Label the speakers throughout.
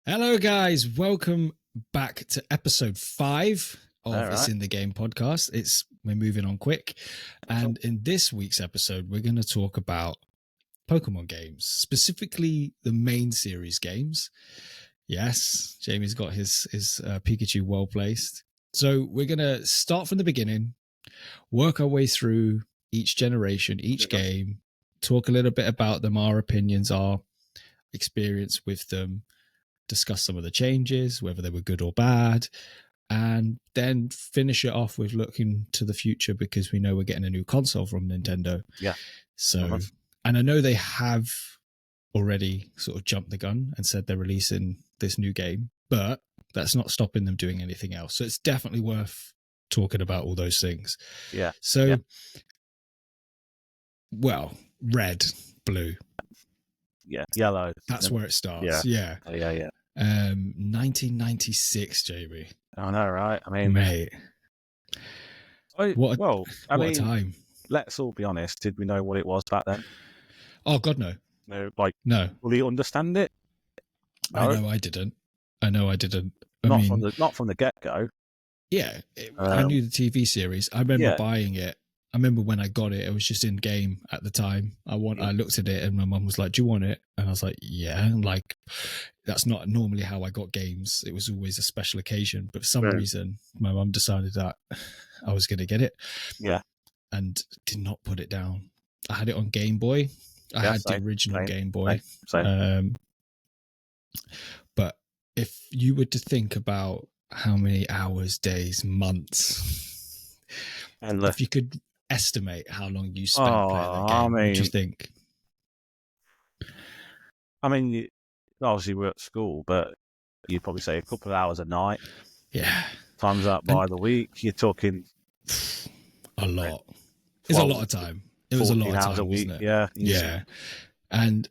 Speaker 1: Hello, guys. Welcome back to episode 5 of It's in the Game podcast. We're moving on quick. And in this week's episode, we're going to talk about Pokemon games, specifically the main series games. Yes, Jamie's got his Pikachu well placed. So we're going to start from the beginning, work our way through each generation, each game, talk a little bit about them, our opinions, our experience with them, discuss some of the changes, whether they were good or bad, and then finish it off with looking to the future because we know we're getting a new console from Nintendo.
Speaker 2: Yeah.
Speaker 1: So, and I know they have already sort of jumped the gun and said they're releasing this new game, but that's not stopping them doing anything else. So it's definitely worth talking about all those things.
Speaker 2: Yeah.
Speaker 1: So, well, red, blue.
Speaker 2: Yeah, yellow.
Speaker 1: That's where it starts. Yeah. 1996, Jamie.
Speaker 2: I know, right? I mean,
Speaker 1: mate, what a time.
Speaker 2: Let's all be honest. Did we know what it was back then?
Speaker 1: Oh God, no.
Speaker 2: No. Will you understand it? No?
Speaker 1: I know I didn't.
Speaker 2: Not from the get go.
Speaker 1: Yeah, I knew the TV series. I remember buying it. I remember when I got it, it was just in game at the time. I looked at it and my mum was like, "Do you want it?" And I was like, "Yeah." And like, that's not normally how I got games. It was always a special occasion. But for some reason, my mum decided that I was going to get it.
Speaker 2: Yeah.
Speaker 1: And did not put it down. I had it on Game Boy. I had the original Game Boy.
Speaker 2: Same.
Speaker 1: But if you were to think about how many hours, days, months, and if you could estimate how long you spent playing that game, what do you think?
Speaker 2: I mean, obviously we're at school, but you'd probably say a couple of hours a night.
Speaker 1: Yeah.
Speaker 2: Times up by the week, you're talking
Speaker 1: a lot. It's a lot of time. It was a lot of time
Speaker 2: a week.
Speaker 1: Wasn't it?
Speaker 2: Yeah.
Speaker 1: Yeah. And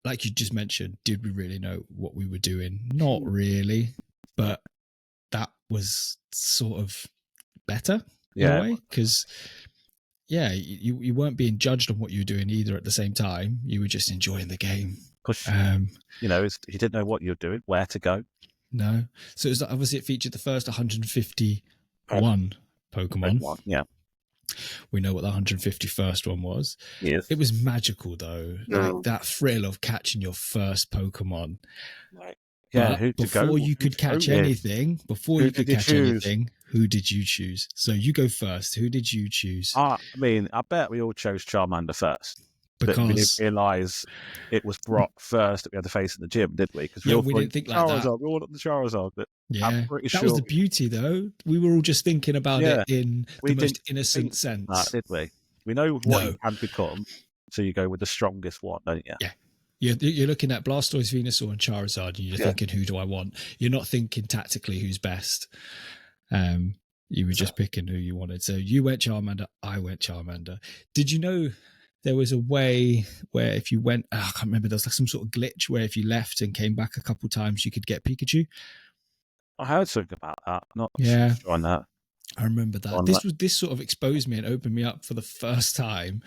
Speaker 1: like you just mentioned, did we really know what we were doing? Not really, but that was sort of better in a way, because you weren't being judged on what you were doing either at the same time. You were just enjoying the game.
Speaker 2: You didn't know what you were doing, where to go.
Speaker 1: No. So it was obviously it featured the first 151 Pokemon.
Speaker 2: Yeah.
Speaker 1: We know what the 151st one was.
Speaker 2: Yes.
Speaker 1: It was magical though. Like that thrill of catching your first Pokemon. Before you could catch anything, who did you choose? So you go first. Who did you choose?
Speaker 2: I mean, I bet we all chose Charmander first.
Speaker 1: Because
Speaker 2: we didn't realise it was Brock first that we had to face in the gym, did we? Because
Speaker 1: we didn't think like that.
Speaker 2: We all got the Charizard. But
Speaker 1: I'm pretty sure that was the beauty, though. We were all just thinking about it in the most innocent sense.
Speaker 2: That, did we? We know what you can become, so you go with the strongest one, don't you?
Speaker 1: Yeah. You're looking at Blastoise, Venusaur, and Charizard, and you're thinking, who do I want? You're not thinking tactically who's best. You were just picking who you wanted. So you went Charmander, I went Charmander. Did you know there was a way where if you went, I can't remember, there was like some sort of glitch where if you left and came back a couple times, you could get Pikachu?
Speaker 2: I heard something about that. Not sure on that.
Speaker 1: I remember that. This sort of exposed me and opened me up for the first time.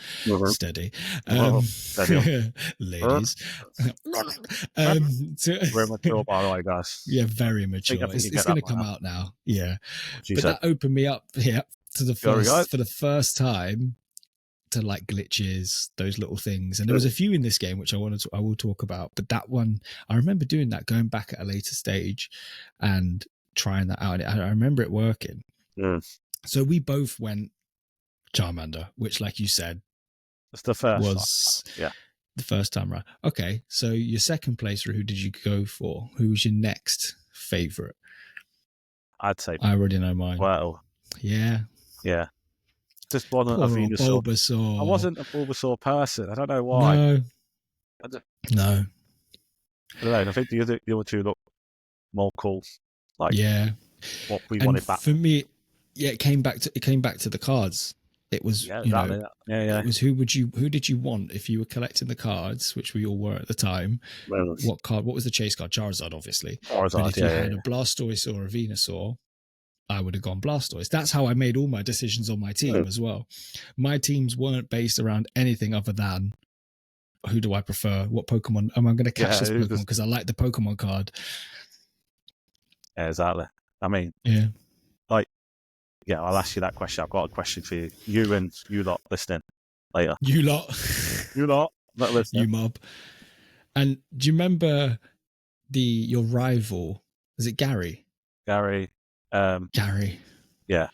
Speaker 1: Steady. Ladies.
Speaker 2: Very mature, by the way, guys.
Speaker 1: Yeah, very mature. It's going to come out now. Yeah. But that opened me up for the first time to like glitches, those little things. And there was a few in this game which I will talk about. But that one, I remember doing that, going back at a later stage and trying that out. And I remember it working. So we both went Charmander, which, like you said,
Speaker 2: that's the first
Speaker 1: was the first time, right? Okay, so your second place, who did you go for? Who was your next favorite?
Speaker 2: I'd say
Speaker 1: I already know mine.
Speaker 2: Well,
Speaker 1: yeah.
Speaker 2: Just wasn't a Venusaur.
Speaker 1: Bulbasaur.
Speaker 2: I wasn't a Bulbasaur person. I don't know why.
Speaker 1: No.
Speaker 2: I don't
Speaker 1: know.
Speaker 2: I think the other two look more cool. Like what we wanted back.
Speaker 1: For me, it came back to the cards. It was it was who did you want if you were collecting the cards, which we all were at the time. What was the chase card? Charizard, obviously.
Speaker 2: Charizard,
Speaker 1: but if you had a Blastoise or a Venusaur, I would have gone Blastoise. That's how I made all my decisions on my team as well. My teams weren't based around anything other than who do I prefer? What Pokemon am I going to catch this Pokemon because I like the Pokemon card?
Speaker 2: Yeah, exactly. I mean,
Speaker 1: yeah.
Speaker 2: Yeah, I'll ask you that question. I've got a question for you. You and you lot listening later.
Speaker 1: You lot.
Speaker 2: You lot, not listening.
Speaker 1: You mob. And do you remember your rival? Is it Gary?
Speaker 2: Gary.
Speaker 1: Gary.
Speaker 2: Yeah.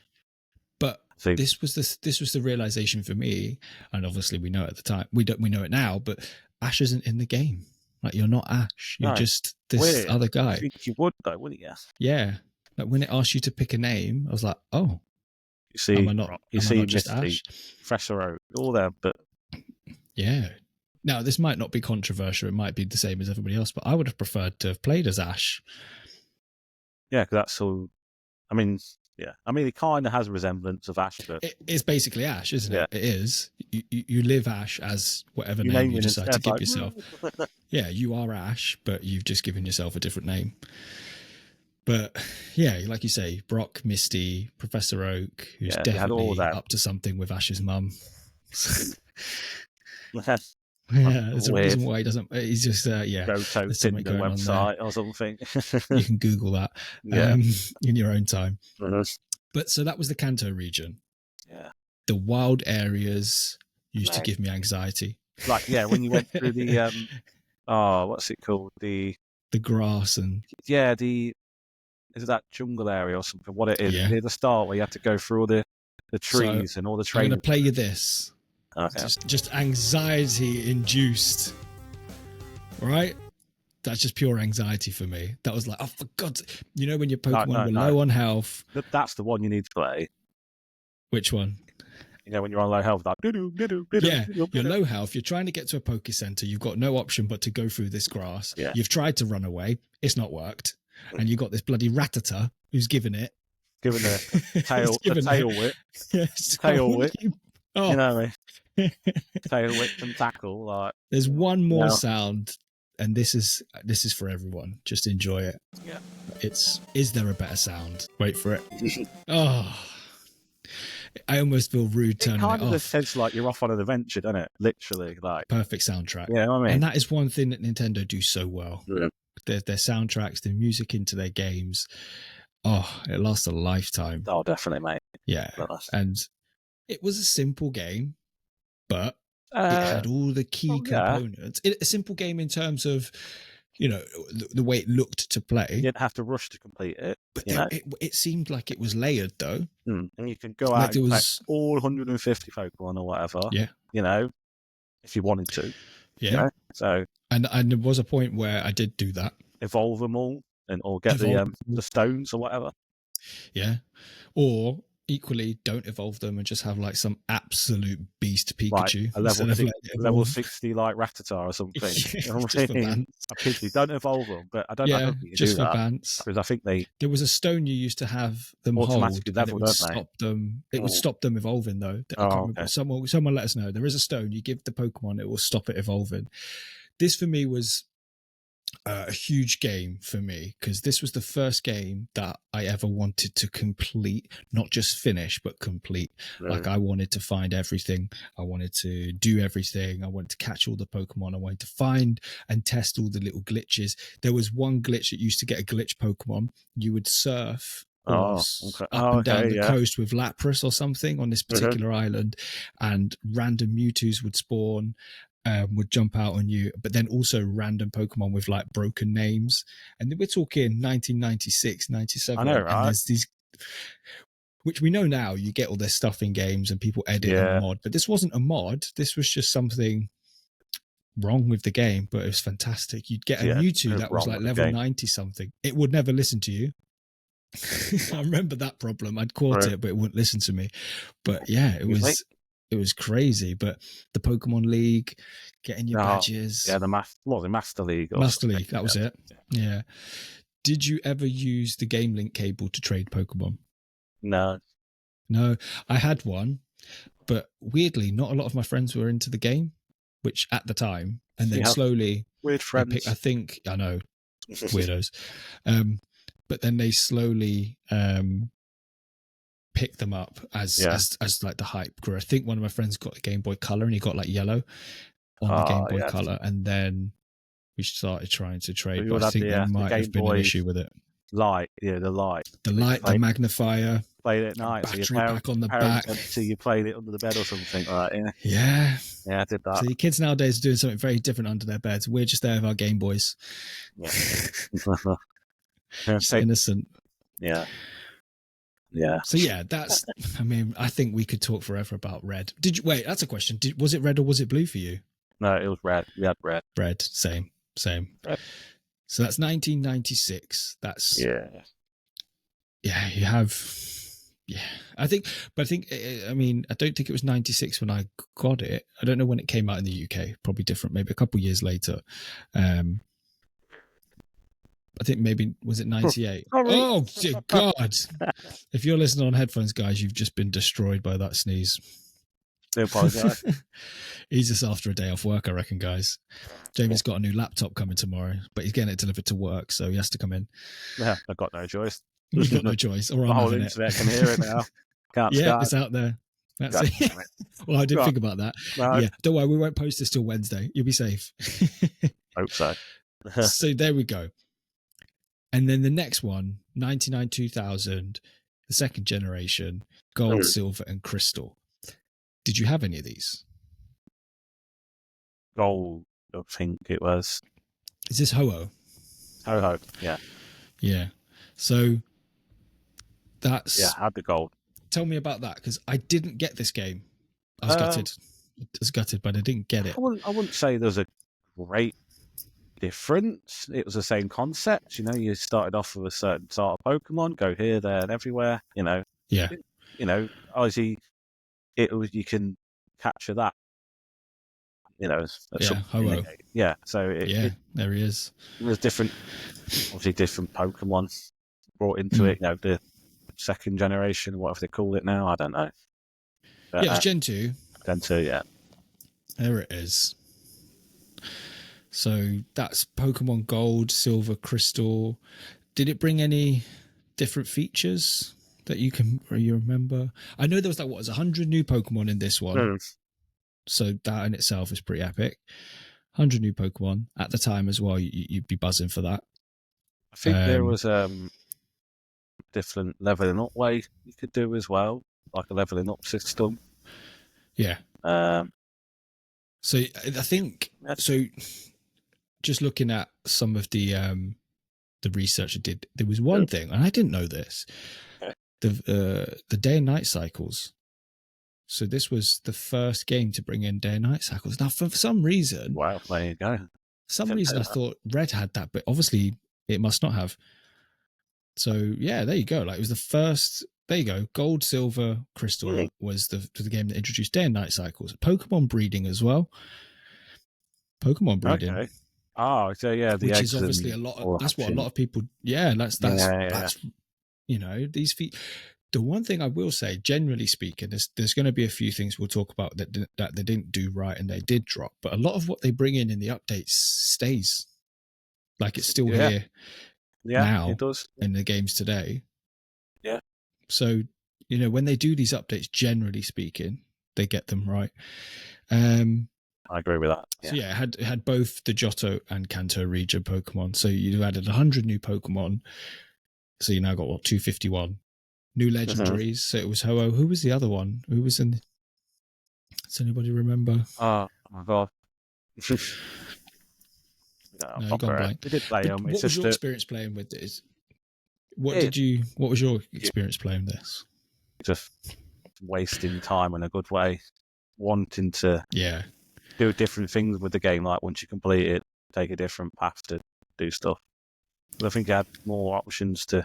Speaker 1: But this was the realization for me, and obviously we know it at the time. We know it now, but Ash isn't in the game. Like, you're not Ash. You're just this other guy.
Speaker 2: I think you would though, wouldn't you?
Speaker 1: Yeah. Like, when it asked you to pick a name, I was like, oh.
Speaker 2: You see,
Speaker 1: am I not just Ash?
Speaker 2: Professor Oak, all them, but
Speaker 1: yeah. Now, this might not be controversial. It might be the same as everybody else, but I would have preferred to have played as Ash.
Speaker 2: Yeah, because that's all. I mean, yeah. I mean, it kind of has a resemblance of Ash, but
Speaker 1: it's basically Ash, isn't it? It is. You live Ash as whatever name you decide to give yourself. Yeah, you are Ash, but you've just given yourself a different name. But yeah, like you say, Brock, Misty, Professor Oak, who's definitely up to something with Ash's mum. Yeah, there's a reason why he doesn't. He's just
Speaker 2: go to the website or something.
Speaker 1: You can Google that in your own time.
Speaker 2: Mm-hmm.
Speaker 1: But so that was the Kanto region.
Speaker 2: Yeah,
Speaker 1: the wild areas used to give me anxiety.
Speaker 2: Like when you went through the what's it called, the
Speaker 1: grass and
Speaker 2: is it that jungle area or something? What it is near the start where you have to go through all the trees and all the training.
Speaker 1: I'm going to play you this.
Speaker 2: Okay.
Speaker 1: Just anxiety induced, right? That's just pure anxiety for me. That was like, oh, for God's sake. You know, when your Pokemon were low on health.
Speaker 2: That's the one you need to play.
Speaker 1: Which one?
Speaker 2: You know, when you're on low health, like,
Speaker 1: you're low health. You're trying to get to a Poke Center. You've got no option but to go through this grass.
Speaker 2: Yeah.
Speaker 1: You've tried to run away. It's not worked. And you've got this bloody Rattata who's given it
Speaker 2: a tail whip.
Speaker 1: Yeah,
Speaker 2: tail whip.
Speaker 1: Oh.
Speaker 2: You know what I mean? Tail whip and tackle. Like,
Speaker 1: there's one more sound, and this is for everyone. Just enjoy it.
Speaker 2: Yeah.
Speaker 1: Is there a better sound? Wait for it. Oh, I almost feel rude turning it off. It kind of
Speaker 2: sounds like you're off on an adventure, doesn't it? Literally, like
Speaker 1: perfect soundtrack.
Speaker 2: Yeah, you know what I mean?
Speaker 1: And that is one thing that Nintendo do so well.
Speaker 2: Yeah.
Speaker 1: Their soundtracks, their music into their games. Oh, it lasts a lifetime.
Speaker 2: Oh, definitely, mate.
Speaker 1: Yeah, and it was a simple game, but it had all the key components. A simple game in terms of, you know, the way it looked to play.
Speaker 2: You didn't have to rush to complete it.
Speaker 1: But it seemed like it was layered, though.
Speaker 2: And you could go out and collect all 150 Pokemon or whatever.
Speaker 1: Yeah.
Speaker 2: You know, if you wanted to.
Speaker 1: Yeah.
Speaker 2: You know? So.
Speaker 1: And there was a point where I did do that.
Speaker 2: Evolve them all or get the stones or whatever.
Speaker 1: Yeah. Or equally, don't evolve them and just have like some absolute beast Pikachu.
Speaker 2: Like level 60 like Rattata or something. You know what I mean? Don't evolve them, but I don't know how you
Speaker 1: just
Speaker 2: do
Speaker 1: for
Speaker 2: that.
Speaker 1: Bants.
Speaker 2: Because I think
Speaker 1: there was a stone you used to have them
Speaker 2: automatically
Speaker 1: hold,
Speaker 2: level,
Speaker 1: and it would stop them. It would stop them evolving though. I can't remember. Someone let us know. There is a stone you give the Pokemon, it will stop it evolving. This for me was a huge game for me, because this was the first game that I ever wanted to complete, not just finish, but complete. Like, I wanted to find everything. I wanted to do everything. I wanted to catch all the Pokemon. I wanted to find and test all the little glitches. There was one glitch that used to get a glitch Pokemon. You would surf up and down the coast with Lapras or something on this particular island, and random Mewtwo's would spawn. Would jump out on you, but then also random Pokemon with like broken names. And we're talking 1996, 97.
Speaker 2: I know, right?
Speaker 1: And there's these, which we know now, you get all this stuff in games and people edit and mod, but this wasn't a mod. This was just something wrong with the game, but it was fantastic. You'd get a Mewtwo that was like level 90 something. It would never listen to you. I remember that problem. I'd caught it, but it wouldn't listen to me. But yeah, it was crazy. But the Pokemon League, getting your badges.
Speaker 2: Yeah, the Master League.
Speaker 1: Master League, that was it. Yeah. Did you ever use the Game Link cable to trade Pokemon?
Speaker 2: No.
Speaker 1: No, I had one, but weirdly, not a lot of my friends were into the game, which at the time, and then slowly...
Speaker 2: Weird friends.
Speaker 1: I think, I know, weirdos. But then they slowly... pick them up as like the hype grew. I think one of my friends got a Game Boy Color and he got like yellow on the Game Boy Color, and then we started trying to trade, but I think there might have been an issue with it.
Speaker 2: light. Yeah, the light.
Speaker 1: The light, the magnifier.
Speaker 2: Played it at night.
Speaker 1: Battery
Speaker 2: so your
Speaker 1: pack on the
Speaker 2: parents
Speaker 1: back.
Speaker 2: So you played it under the bed or something like that.
Speaker 1: Yeah.
Speaker 2: Yeah, I did that.
Speaker 1: So your kids nowadays are doing something very different under their beds. We're just there with our Game Boys.
Speaker 2: Yeah.
Speaker 1: Just innocent.
Speaker 2: Yeah. Yeah.
Speaker 1: So yeah, I think we could talk forever about Red. Wait, that's a question. Was it red or was it blue for you?
Speaker 2: No, it was red. We had red.
Speaker 1: Red, same.
Speaker 2: Red.
Speaker 1: So that's 1996. That's
Speaker 2: yeah.
Speaker 1: You have. Yeah, I think. I mean, I don't think it was 96 when I got it. I don't know when it came out in the UK. Probably different. Maybe a couple of years later. I think maybe, was it 98? Oh, dear God. If you're listening on headphones, guys, you've just been destroyed by that sneeze.
Speaker 2: I apologise.
Speaker 1: He's just after a day off work, I reckon, guys. Jamie's got a new laptop coming tomorrow, but he's getting it delivered to work, so he has to come in.
Speaker 2: Yeah, I've got no choice.
Speaker 1: You've got no choice. Or
Speaker 2: the whole internet can hear it now. Can't
Speaker 1: yeah, it's out there. That's it. Well, I didn't think about that. No. Yeah, don't worry, we won't post this till Wednesday. You'll be safe.
Speaker 2: Hope so.
Speaker 1: So there we go. And then the next one, 99-2000, the second generation, gold, silver, and crystal. Did you have any of these?
Speaker 2: Gold, I think it was.
Speaker 1: Is this Ho-Oh?
Speaker 2: Ho-Oh, yeah.
Speaker 1: Yeah. So that's...
Speaker 2: Yeah, I had the gold.
Speaker 1: Tell me about that, because I didn't get this game. I was gutted. I was gutted, but I didn't get it.
Speaker 2: I wouldn't say there's a great difference. It was the same concept. You started off with a certain sort of Pokemon, go here, there, and everywhere.
Speaker 1: Yeah.
Speaker 2: Obviously, you can capture that.
Speaker 1: Ho-Oh.
Speaker 2: Yeah. So
Speaker 1: there he is.
Speaker 2: There's different Pokemon brought into it. The second generation, whatever they call it now, I don't know. But,
Speaker 1: yeah, it's Gen 2.
Speaker 2: Gen 2, yeah.
Speaker 1: There it is. So that's Pokemon Gold, Silver, Crystal. Did it bring any different features that you remember? I know there was 100 new Pokemon in this one. So that in itself is pretty epic. 100 new Pokemon at the time as well. You'd be buzzing for that.
Speaker 2: I think there was different leveling up way you could do as well, like a leveling up system.
Speaker 1: Yeah. So I think just looking at some of the research I did, there was one thing, and I didn't know this: the day and night cycles. So this was the first game to bring in day and night cycles. Now, for some reason,
Speaker 2: wow, there you go.
Speaker 1: I thought Red had that, but obviously it must not have. So yeah, there you go. It was the first. There you go. Gold, Silver, Crystal was the game that introduced day and night cycles. Pokemon breeding as well. Pokemon breeding.
Speaker 2: Okay. Oh, so yeah,
Speaker 1: which is obviously a lot of, that's what a lot of people. Yeah, that's these feet. The one thing I will say, generally speaking, there's going to be a few things we'll talk about that they didn't do right and they did drop, but a lot of what they bring in the updates stays. It's still here now.
Speaker 2: It does
Speaker 1: in the games today.
Speaker 2: Yeah.
Speaker 1: So when they do these updates, generally speaking, they get them right.
Speaker 2: I agree with that.
Speaker 1: Yeah. So yeah, it had both the Johto and Kanto region Pokemon. So you added 100 new Pokemon. So you now got 251 new legendaries. So it was Ho-Oh. Who was the other one? Who was in? Does anybody remember?
Speaker 2: Oh my god!
Speaker 1: No, you gone blank.
Speaker 2: We did play
Speaker 1: them. What was your experience playing with this? What was your experience playing this?
Speaker 2: Just wasting time in a good way, wanting to do different things with the game. Like once you complete it, take a different path to do stuff. But I think I had more options to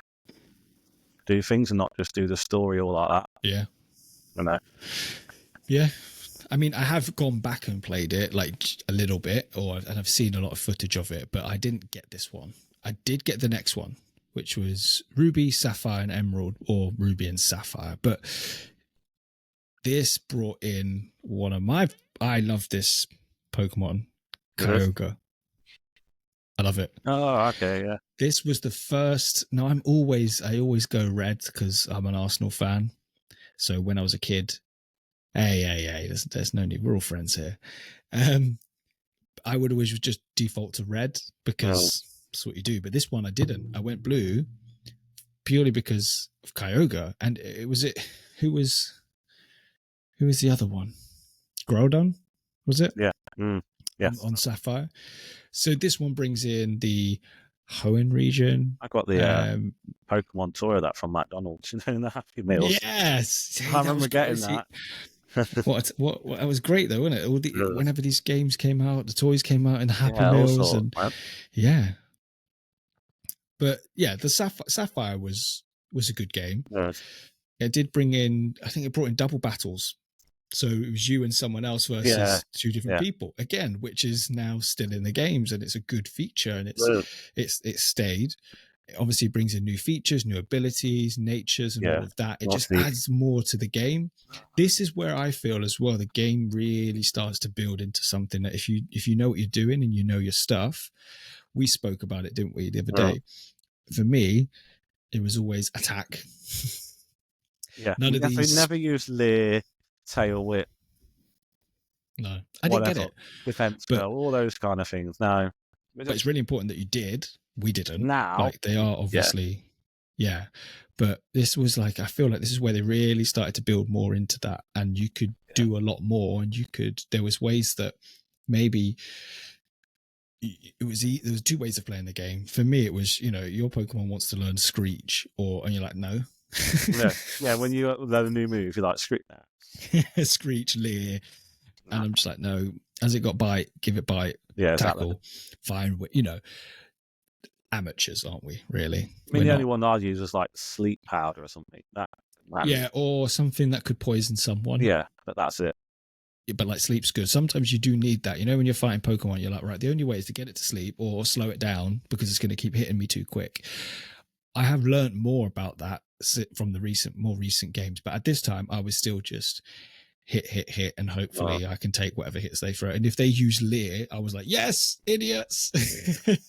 Speaker 2: do things and not just do the story all like that.
Speaker 1: Yeah.
Speaker 2: Yeah.
Speaker 1: I mean, I have gone back and played it a little bit, and I've seen a lot of footage of it, but I didn't get this one. I did get the next one, which was Ruby, Sapphire, and Emerald, or Ruby and Sapphire. But this brought in one of I love this Pokemon, Kyogre. I love it.
Speaker 2: Oh, okay, yeah.
Speaker 1: This was the first. Now I always go Red because I'm an Arsenal fan. So when I was a kid, hey, there's no need. We're all friends here. I would always just default to Red because that's what you do. But this one I didn't. I went Blue, purely because of Kyogre. And who was the other one? Groudon, was it?
Speaker 2: Yeah. Yes.
Speaker 1: On Sapphire. So this one brings in the Hoenn region.
Speaker 2: I got the Pokemon toy of that from McDonald's, in the Happy Meals.
Speaker 1: Yes,
Speaker 2: I remember getting that.
Speaker 1: what that was great though, wasn't it? Whenever these games came out, the toys came out in the Happy Meals, and But yeah, the Sapphire was a good game.
Speaker 2: Yes.
Speaker 1: It did bring in, I think it brought in double battles. So it was you and someone else versus two different people again, which is now still in the games, and it's a good feature, and it's stayed. It obviously brings in new features, new abilities, natures, and all of that. It just adds more to the game. This is where I feel as well the game really starts to build into something that if you know what you're doing and you know your stuff. We spoke about it, didn't we, the other day? For me, it was always attack.
Speaker 2: Yeah, never used Leer, Tail Whip.
Speaker 1: No, I didn't get it.
Speaker 2: Defense spell, all those kind of things. No,
Speaker 1: but it's really important that you did. We didn't.
Speaker 2: Now,
Speaker 1: like they are obviously, But this was like, I feel like this is where they really started to build more into that, and you could do a lot more, and there was ways that maybe. There was two ways of playing the game. For me, it was, your Pokemon wants to learn Screech, and you're like, no.
Speaker 2: When you learn a new move, you're like, Screech now.
Speaker 1: Screech, Leer. And I'm just like, no. Has it got Bite? Give it Bite.
Speaker 2: Yeah,
Speaker 1: Tackle. Fine. Amateurs, aren't we, really?
Speaker 2: I mean, the only one I'd use was like Sleep Powder or something.
Speaker 1: Or something that could poison someone.
Speaker 2: Yeah, but that's it.
Speaker 1: But like sleep's good. Sometimes you do need that. When you're fighting Pokemon, you're like, right, the only way is to get it to sleep or slow it down because it's going to keep hitting me too quick. I have learned more about that from the more recent games, but at this time I was still just hit, and hopefully I can take whatever hits they throw. And if they use Leer, I was like, yes, idiots.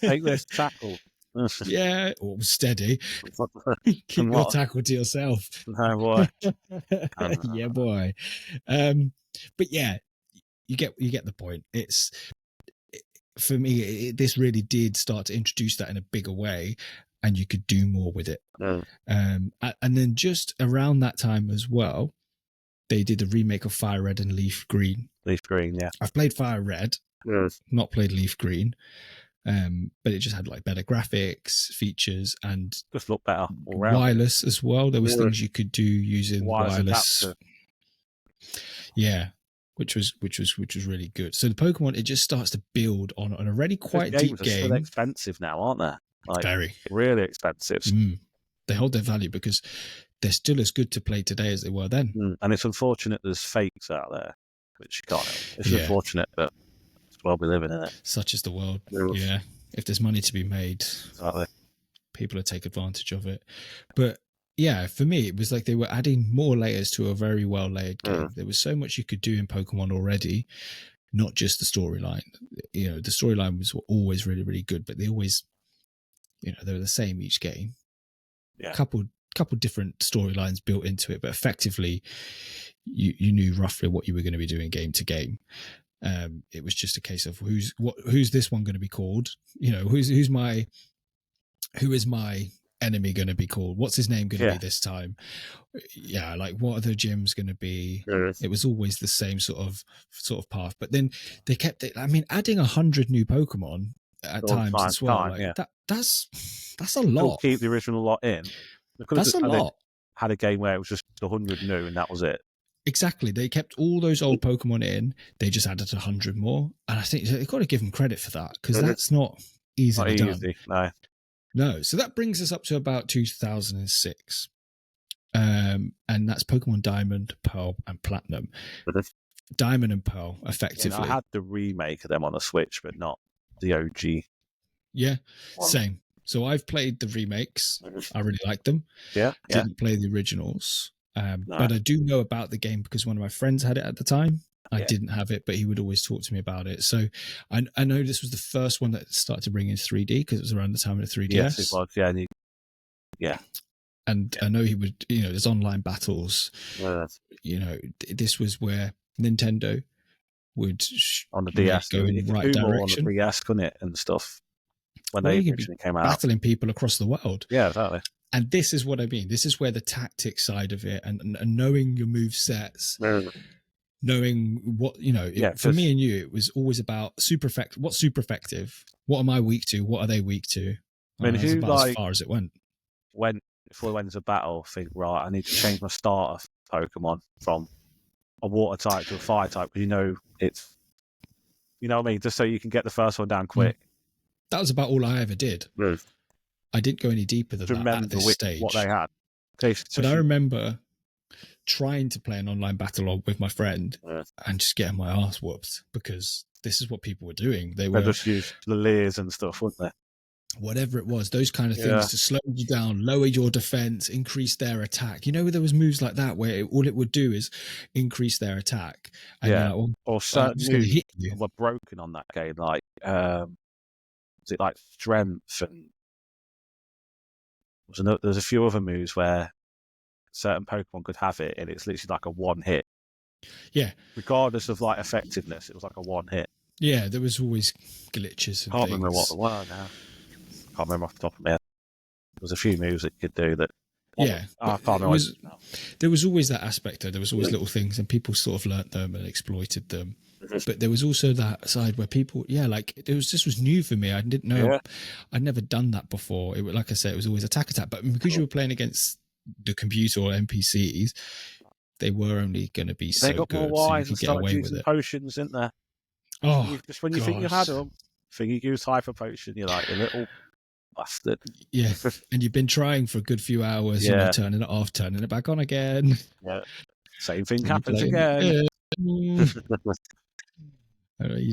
Speaker 2: Take this tackle.
Speaker 1: Yeah, or steady. Keep your tackle to yourself.
Speaker 2: No, boy.
Speaker 1: Yeah, boy. But yeah, you get the point. For me, this really did start to introduce that in a bigger way, and you could do more with it. And then just around that time as well, they did a remake of Fire Red and Leaf Green.
Speaker 2: Leaf Green, yeah.
Speaker 1: I've played Fire Red, not played Leaf Green. But it just had like better graphics, features, and
Speaker 2: just looked better all around.
Speaker 1: Wireless as well. There was things you could do using wireless. Yeah, which was really good. So the Pokemon, it just starts to build on a already quite deep game.
Speaker 2: Still expensive now, aren't they? Like,
Speaker 1: very,
Speaker 2: really expensive.
Speaker 1: They hold their value because they're still as good to play today as they were then.
Speaker 2: And it's unfortunate there's fakes out there, which you can't. It's unfortunate, but world we live in, isn't it?
Speaker 1: Such is the world. Yeah. If there's money to be made, people will take advantage of it. But yeah, for me, it was like they were adding more layers to a very well laid game. There was so much you could do in Pokemon already, not just the storyline. The storyline was always really, really good, but they always, they were the same each game.
Speaker 2: Yeah.
Speaker 1: Couple different storylines built into it, but effectively, you knew roughly what you were going to be doing game to game. It was just a case of who's this one going to be called? Who is my enemy going to be called? What's his name going to be this time? Yeah, like what are the gyms going to be? It was always the same sort of path. But then they kept it. I mean, adding 100 new Pokemon at times as well. That's a lot.
Speaker 2: Keep the original lot in.
Speaker 1: That's a lot.
Speaker 2: Had a game where it was just 100 new and that was it.
Speaker 1: Exactly. They kept all those old Pokemon in. They just added 100 more. And I think they've got to give them credit for that because that's not easily done. No. So that brings us up to about 2006. And that's Pokemon Diamond, Pearl, and Platinum. Diamond and Pearl, effectively.
Speaker 2: I had the remake of them on the Switch, but not the OG.
Speaker 1: Yeah, same. So I've played the remakes. I really like them.
Speaker 2: Yeah.
Speaker 1: Didn't play the originals. But I do know about the game because one of my friends had it at the time. I didn't have it, but he would always talk to me about it. So I know this was the first one that started to bring in 3D because it was around the time of the 3DS.
Speaker 2: Yes, it was. Yeah.
Speaker 1: And I know he would, there's online battles. This was where Nintendo would
Speaker 2: on the DS
Speaker 1: go in the right direction.
Speaker 2: On the DS, couldn't it, and stuff when they originally came out,
Speaker 1: battling people across the world.
Speaker 2: Yeah, exactly.
Speaker 1: And this is what I mean. This is where the tactic side of it and knowing your move sets, knowing what, for me and you, it was always about what's super effective? What am I weak to? What are they weak to?
Speaker 2: I mean, if you
Speaker 1: about as far as it went.
Speaker 2: Before we went into battle, think, right, I need to change my starter Pokemon from a water type to a fire type, because it's, you know what I mean, just so you can get the first one down quick.
Speaker 1: That was about all I ever did. I didn't go any deeper than that at this stage.
Speaker 2: What they had.
Speaker 1: But I remember trying to play an online battle with my friend and just getting my ass whooped, because this is what people were doing. They were
Speaker 2: just used the layers and stuff, weren't they?
Speaker 1: Whatever it was, those kind of things to slow you down, lower your defense, increase their attack. There was moves like that where all it would do is increase their attack. And
Speaker 2: or certain moves were broken on that game, like was it like strength, and there's a few other moves where certain Pokemon could have it, and it's literally like a one hit.
Speaker 1: Yeah.
Speaker 2: Regardless of like effectiveness, it was like a one hit.
Speaker 1: Yeah, there was always glitches.
Speaker 2: Can't remember what they were now. Can't remember off the top of my head. There was a few moves that you could do that.
Speaker 1: Yeah,
Speaker 2: I can't remember.
Speaker 1: There was always that aspect though. There was always little things, and people sort of learnt them and exploited them. But there was also that side where people, this was new for me. I didn't know, I'd never done that before. Like I said, it was always attack. But because you were playing against the computer or NPCs, they were only going to be so good.
Speaker 2: They got more wise and started using potions, didn't they?
Speaker 1: Oh,
Speaker 2: just when you think you had them, you use hyper potion, you're like a little bastard.
Speaker 1: Yeah, and you've been trying for a good few hours, turning it off, turning it back on again.
Speaker 2: Yeah, same thing happens again.
Speaker 1: You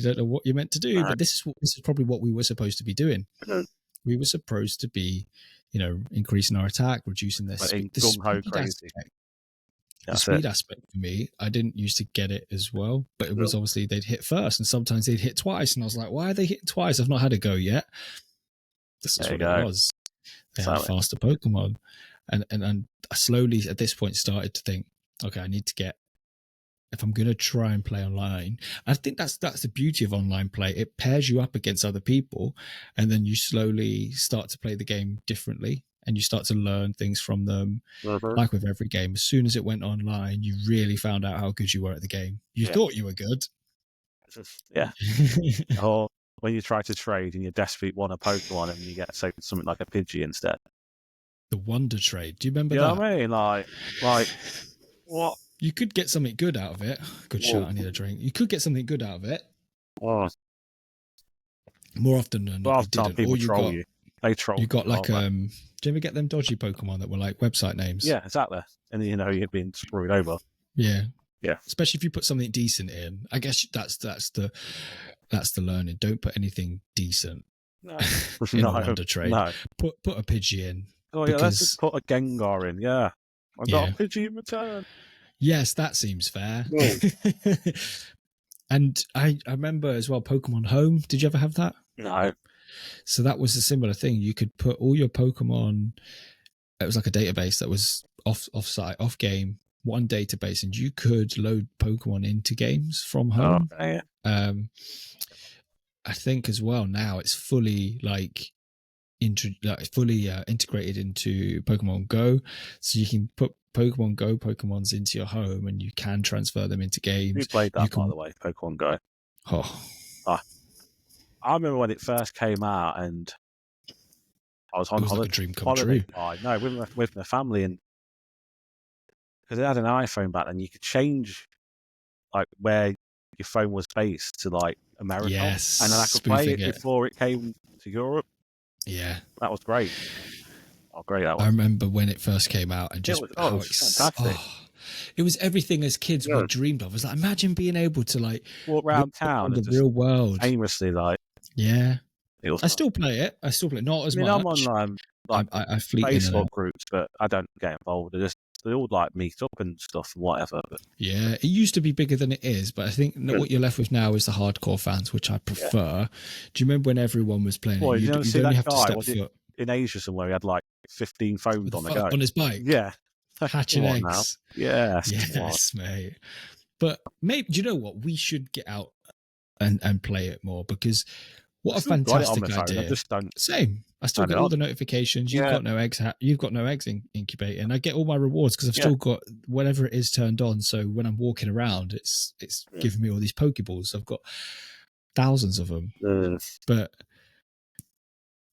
Speaker 1: don't know what you're meant to do, but this is probably what we were supposed to be doing. We were supposed to be, increasing our attack, reducing their speed. The speed aspect for me, I didn't used to get it as well, but it was obviously they'd hit first, and sometimes they'd hit twice, and I was like, why are they hitting twice? I've not had a go yet. This is what it was. They had faster Pokemon. And I slowly, at this point, started to think, okay, I need to get, if I'm going to try and play online, I think that's the beauty of online play. It pairs you up against other people, and then you slowly start to play the game differently, and you start to learn things from them. Like with every game, as soon as it went online, you really found out how good you were at the game. You thought you were good.
Speaker 2: Yeah. When you try to trade and you desperately want a Pokemon and you get something like a Pidgey instead.
Speaker 1: The Wonder Trade. Do you remember that?
Speaker 2: You know what I mean? Like, what?
Speaker 1: You could get something good out of it. Good shot, I need a drink. You could get something good out of it.
Speaker 2: Oh.
Speaker 1: More often than not, you didn't.
Speaker 2: People troll you. They troll.
Speaker 1: You got like, do you ever get them dodgy Pokemon that were like website names?
Speaker 2: Yeah, exactly. And you're being screwed over.
Speaker 1: Yeah.
Speaker 2: Yeah.
Speaker 1: Especially if you put something decent in. I guess that's the learning. Don't put anything decent in a Wonder Trade.
Speaker 2: No.
Speaker 1: Put a Pidgey in.
Speaker 2: Oh yeah, let's just put a Gengar in. Yeah, I got a Pidgey in return.
Speaker 1: Yes, that seems fair. And I remember as well, Pokemon Home. Did you ever have that?
Speaker 2: No.
Speaker 1: So that was a similar thing. You could put all your Pokemon. It was like a database that was off-site, off-game, one database, and you could load Pokemon into games from home.
Speaker 2: Oh, yeah.
Speaker 1: I think as well now it's fully integrated into Pokemon Go, so you can put Pokemon Go Pokemons into your home and you can transfer them into games.
Speaker 2: Who played that, by the way, Pokemon Go? I remember when it first came out, and I was on holiday.
Speaker 1: Like a dream come true.
Speaker 2: With my family, and because they had an iPhone back then, you could change like where your phone was based to like America.
Speaker 1: Yes,
Speaker 2: and then I could play it before it came to Europe.
Speaker 1: Yeah,
Speaker 2: that was great. Oh, great that was.
Speaker 1: I remember when it first came out, and just
Speaker 2: it was fantastic.
Speaker 1: It was everything as kids we dreamed of. It was like, imagine being able to like
Speaker 2: walk around town
Speaker 1: in the real world
Speaker 2: aimlessly, like
Speaker 1: I still play it. Not as much.
Speaker 2: I'm on
Speaker 1: I fleet
Speaker 2: Facebook groups, but I don't get involved. They all like meet up and stuff and whatever. But.
Speaker 1: Yeah, it used to be bigger than it is, but I think what you're left with now is the hardcore fans, which I prefer. Do you remember when everyone was playing it?
Speaker 2: You only have to step foot in Asia somewhere. He had like 15 phones on the go
Speaker 1: on his bike.
Speaker 2: Yeah,
Speaker 1: hatching eggs.
Speaker 2: Yes,
Speaker 1: mate. But maybe, do you know what? We should get out and play it more, because What a fantastic
Speaker 2: got it on my
Speaker 1: idea!
Speaker 2: phone. I just don't.
Speaker 1: Same. I still get all the notifications. You've got no eggs. You've got no eggs incubating. I get all my rewards because I've still got whatever it is turned on. So when I'm walking around, it's giving me all these Pokeballs. I've got thousands of them. But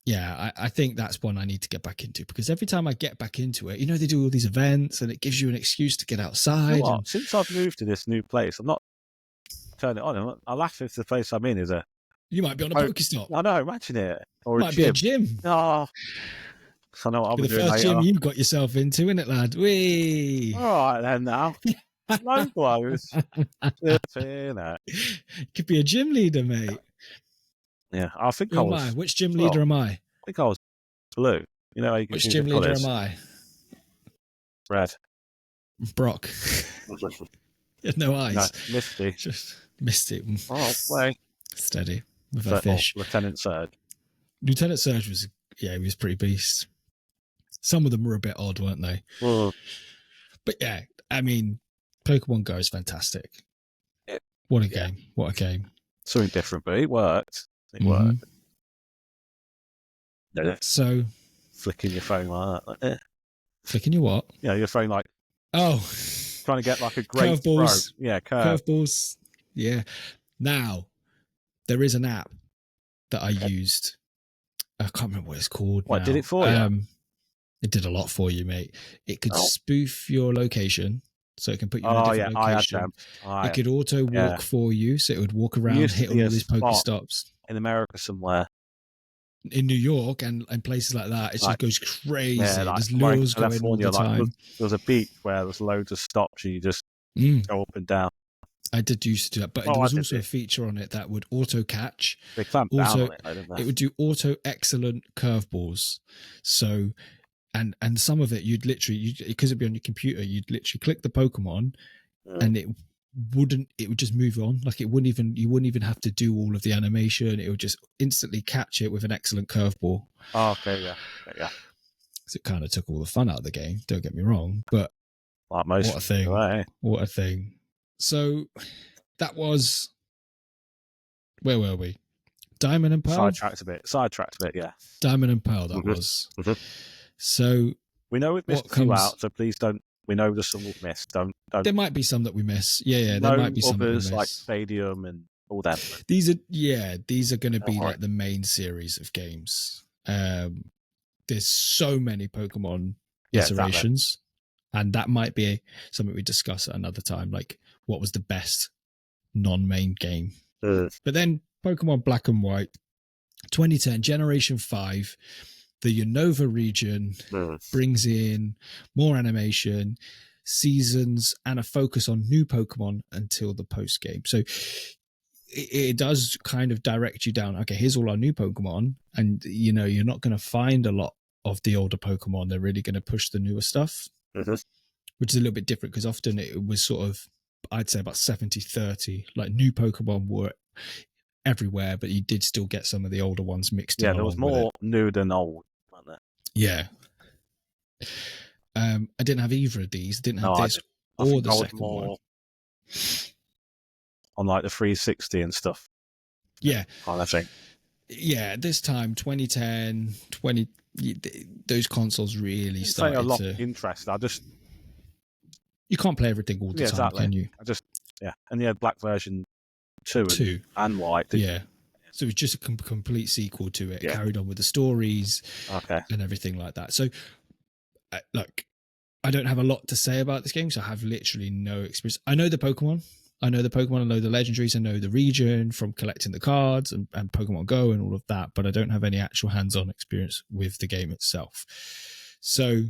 Speaker 1: yeah, I think that's one I need to get back into, because every time I get back into it, they do all these events and it gives you an excuse to get outside.
Speaker 2: Since I've moved to this new place, I'm not turning it on. I laugh if the place I'm in is a.
Speaker 1: You might be on a Pokestop.
Speaker 2: I know, imagine it. Or
Speaker 1: might be a gym.
Speaker 2: Oh, I know what I'll be doing later. The first
Speaker 1: gym you got yourself into, isn't it, lad? Whee!
Speaker 2: All right then now. No blows.
Speaker 1: Could be a gym leader, mate.
Speaker 2: Yeah, I think I was.
Speaker 1: Which gym leader am I?
Speaker 2: I think I was blue. You know how you can.
Speaker 1: Which gym leader am I?
Speaker 2: Red.
Speaker 1: Brock. No eyes.
Speaker 2: No, Misty.
Speaker 1: Just Misty.
Speaker 2: Oh, play.
Speaker 1: Steady. With a fish.
Speaker 2: Lieutenant Surge.
Speaker 1: Lieutenant Surge was, he was pretty beast. Some of them were a bit odd, weren't they? But yeah, I mean, Pokemon Go is fantastic. What a game. What a game.
Speaker 2: Something different, but it worked. It worked.
Speaker 1: So,
Speaker 2: flicking your phone like that.
Speaker 1: Flicking your what?
Speaker 2: Yeah, your phone like.
Speaker 1: Oh.
Speaker 2: Trying to get like a great
Speaker 1: curveballs.
Speaker 2: Yeah,
Speaker 1: curveballs. Yeah. Now, there is an app that I used. I can't remember what it's called.
Speaker 2: What did it for you?
Speaker 1: It did a lot for you, mate. It could spoof your location, so it can put you in a different location. It could auto walk for you, so it would walk around, hit all these Pokestops.
Speaker 2: In America somewhere.
Speaker 1: In New York and places like that, it just goes crazy.
Speaker 2: Yeah,
Speaker 1: there's lures going all the time.
Speaker 2: There's a beach where there's loads of stops and you just go up and down.
Speaker 1: I did used to do that, but there was also a feature on it that would auto catch.
Speaker 2: They clamped down on it, didn't they?
Speaker 1: It would do auto excellent curveballs. So, and some of it you'd literally, because it'd be on your computer, you'd literally click the Pokemon, and it would just move on. Like you wouldn't even have to do all of the animation. It would just instantly catch it with an excellent curveball.
Speaker 2: Oh, okay, yeah.
Speaker 1: So it kind of took all the fun out of the game. Don't get me wrong, but
Speaker 2: like most,
Speaker 1: what a thing!
Speaker 2: Right.
Speaker 1: What a thing! So that was, where were we? Diamond and Pearl.
Speaker 2: Sidetracked a bit. Yeah.
Speaker 1: Diamond and Pearl. That was. So
Speaker 2: we know we've missed a few out. So please don't. We know there's some we've missed. Don't.
Speaker 1: There might be some that we miss. Yeah. There might be some others
Speaker 2: like Stadium and all that.
Speaker 1: These are going to be like the main series of games. There's so many Pokemon iterations, and that might be something we discuss at another time. Like, what was the best non-main game? But then Pokemon Black and White, 2010, Generation 5. The Unova region brings in more animation, seasons, and a focus on new Pokemon until the post game. So it does kind of direct you down. Okay, here's all our new Pokemon, and you're not going to find a lot of the older Pokemon. They're really going to push the newer stuff, which is a little bit different because often it was sort of, I'd say about 70-30. Like new Pokemon were everywhere, but you did still get some of the older ones mixed in.
Speaker 2: Yeah, there was more new than old, wasn't there?
Speaker 1: Yeah. I didn't have either of these. Didn't have this or the second one.
Speaker 2: On like the 360 and stuff.
Speaker 1: Yeah.
Speaker 2: I think.
Speaker 1: Yeah, this time, 2010, those consoles really started
Speaker 2: a lot of interest.
Speaker 1: You can't play everything all the time, can you?
Speaker 2: And you had black version 2 and white.
Speaker 1: Yeah. So it was just a complete sequel to it. It carried on with the stories and everything like that. So, look, I don't have a lot to say about this game, so I have literally no experience. I know the Pokemon. I know the legendaries. I know the region from collecting the cards and Pokemon Go and all of that, but I don't have any actual hands-on experience with the game itself. So,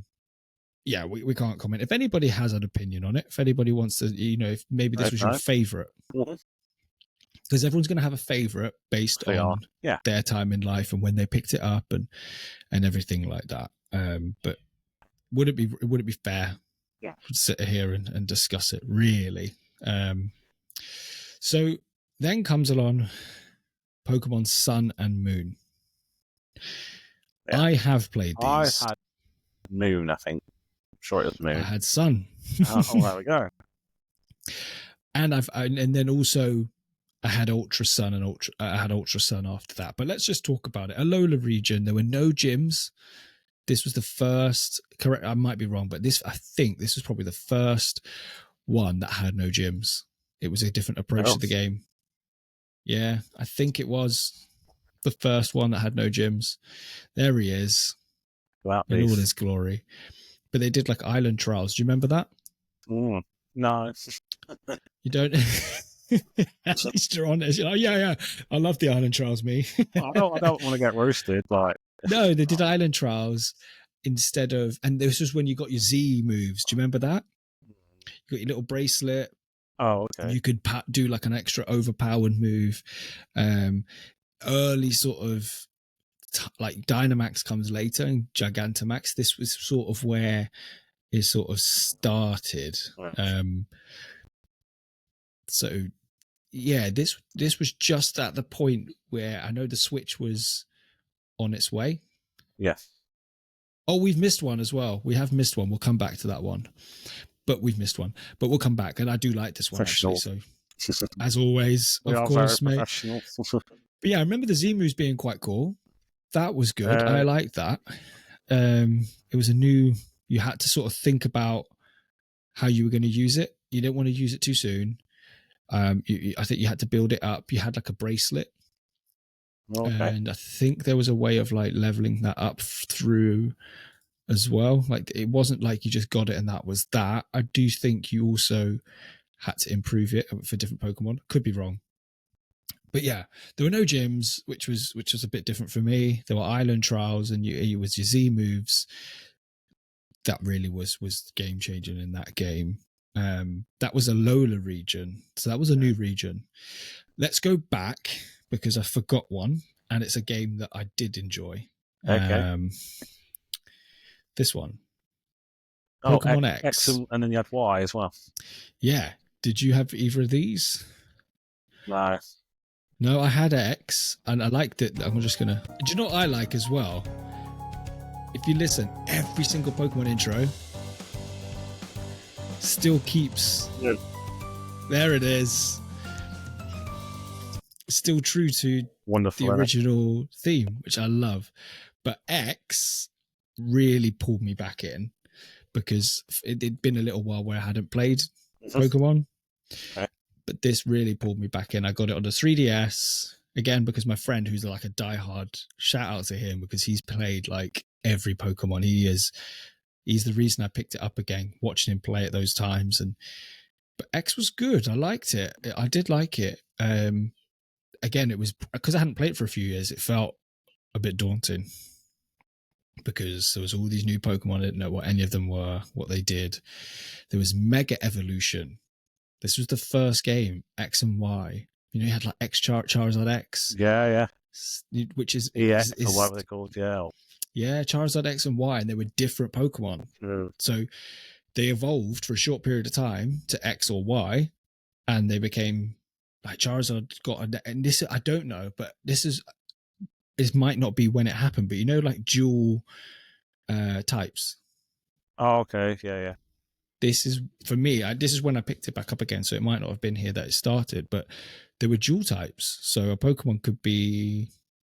Speaker 1: yeah, we can't comment. If anybody has an opinion on it, if anybody wants to, if maybe this was your favorite, because everyone's going to have a favorite based on their time in life and when they picked it up and everything like that. But would it be fair to sit here and discuss it really? So then comes along Pokemon Sun and Moon. I have played these.
Speaker 2: I had Moon, I think. I'm sure it was Moon.
Speaker 1: I had Sun.
Speaker 2: Oh, there we go.
Speaker 1: And then also I had Ultra Sun and I had Ultra Sun after that. But let's just talk about it. Alola region, there were no gyms. This was the first, correct, I might be wrong, but I think this was probably the first one that had no gyms. It was a different approach to the game. Yeah, I think it was the first one that had no gyms. There he is.
Speaker 2: Wow,
Speaker 1: in all his glory. But they did like island trials. Do you remember that?
Speaker 2: No.
Speaker 1: You don't? At least you're honest. You're like, yeah. I love the island trials, me.
Speaker 2: I don't want to get roasted. Like,
Speaker 1: no, they did island trials instead of, and this was when you got your Z moves. Do you remember that? You got your little bracelet.
Speaker 2: Oh, okay.
Speaker 1: You could do like an extra overpowered move. Early sort of like Dynamax comes later and Gigantamax. This was sort of where it sort of started. Right. So yeah, this was just at the point where I know the Switch was on its way.
Speaker 2: Yes.
Speaker 1: Oh, we've missed one as well. We have missed one. We'll come back to that one. But we've missed one. But we'll come back. And I do like this one, actually. So, as always, of course, mate. But yeah, I remember the Z moves being quite cool. That was good. I liked that. It was you had to sort of think about how you were going to use it. You didn't want to use it too soon. I think you had to build it up. You had like a bracelet. Okay. And I think there was a way of like leveling that up through as well. Like it wasn't like you just got it and that was that. I do think you also had to improve it for different Pokemon. Could be wrong. But yeah, there were no gyms, which was a bit different for me. There were island trials and you was your Z moves. That really was game changing in that game. That was a Alola region. So that was a new region. Let's go back because I forgot one and it's a game that I did enjoy. Okay. This one. Pokemon X.
Speaker 2: And then you had Y as well.
Speaker 1: Yeah. Did you have either of these?
Speaker 2: No.
Speaker 1: No, I had X and I liked it. I'm just going to... Do you know what I like as well? If you listen, every single Pokemon intro still keeps... Yeah. There it is. Still true to the original theme, which I love. But X really pulled me back in because it'd been a little while where I hadn't played Pokemon. Okay. But this really pulled me back in. I got it on the 3DS again because my friend, who's like a diehard, shout out to him because he's played like every Pokemon. He's the reason I picked it up again, watching him play at those times. But X was good. I liked it. I did like it. Again, it was because I hadn't played it for a few years. It felt a bit daunting because there was all these new Pokemon. I didn't know what any of them were, what they did. There was Mega Evolution. This was the first game, X and Y. You know, you had like Charizard X.
Speaker 2: Yeah.
Speaker 1: Which is...
Speaker 2: what were they called? Yeah.
Speaker 1: Yeah, Charizard X and Y, and they were different Pokemon. So they evolved for a short period of time to X or Y, and they became... Like Charizard and this, I don't know, but this might not be when it happened, but you know, like dual types.
Speaker 2: Oh, okay. Yeah.
Speaker 1: This is, for me, this is when I picked it back up again, so it might not have been here that it started, but there were dual types. So a Pokemon could be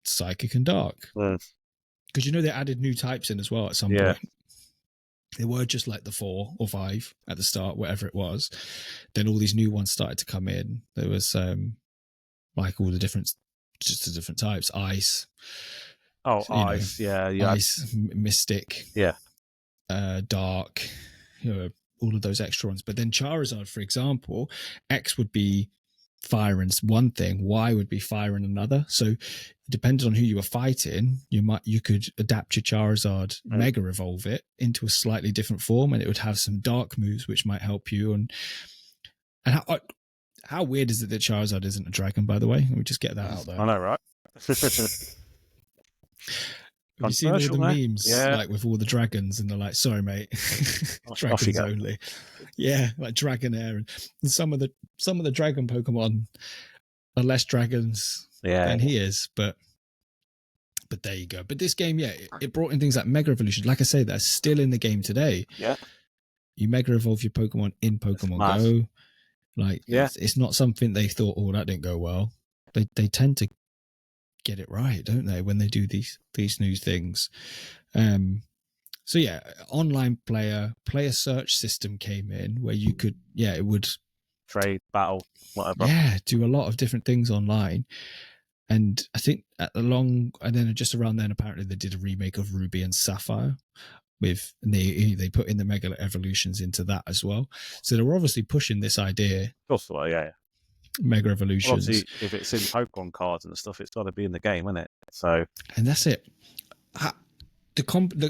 Speaker 1: Psychic and Dark. Because you know they added new types in as well at some point. They were just like the 4 or 5 at the start, whatever it was. Then all these new ones started to come in. There was like all the different types. Ice.
Speaker 2: Oh, Ice. Yeah.
Speaker 1: Ice, Mystic.
Speaker 2: Yeah.
Speaker 1: Dark. You know, all of those extra ones. But then Charizard, for example, X would be fire and one thing, Y would be fire and another. So depending on who you were fighting, you could adapt your Charizard, Mega Evolve it into a slightly different form, and it would have some dark moves which might help you. And how weird is it that Charizard isn't a dragon, by the way? Let me just get that out there.
Speaker 2: I know, right?
Speaker 1: Have you seen all the memes, like with all the dragons, and they're like, "Sorry, mate, dragons only." Yeah, like Dragonair, and some of the dragon Pokemon are less dragons than he is, but there you go. But this game, it brought in things like Mega Evolution. Like I say, that's still in the game today.
Speaker 2: Yeah,
Speaker 1: you Mega Evolve your Pokemon in Pokemon Go. Like, it's not something they thought, oh, that didn't go well. They tend to get it right, don't they, when they do these new things. So yeah, online player search system came in where you could, it would
Speaker 2: trade, battle, whatever.
Speaker 1: Yeah, do a lot of different things online. And I think and then just around then, apparently they did a remake of Ruby and Sapphire and they put in the Mega Evolutions into that as well. So they were obviously pushing this idea.
Speaker 2: Of course, yeah.
Speaker 1: Mega Evolutions.
Speaker 2: Well, obviously, if it's in Pokemon cards and stuff, it's got to be in the game, isn't it? So,
Speaker 1: and that's it.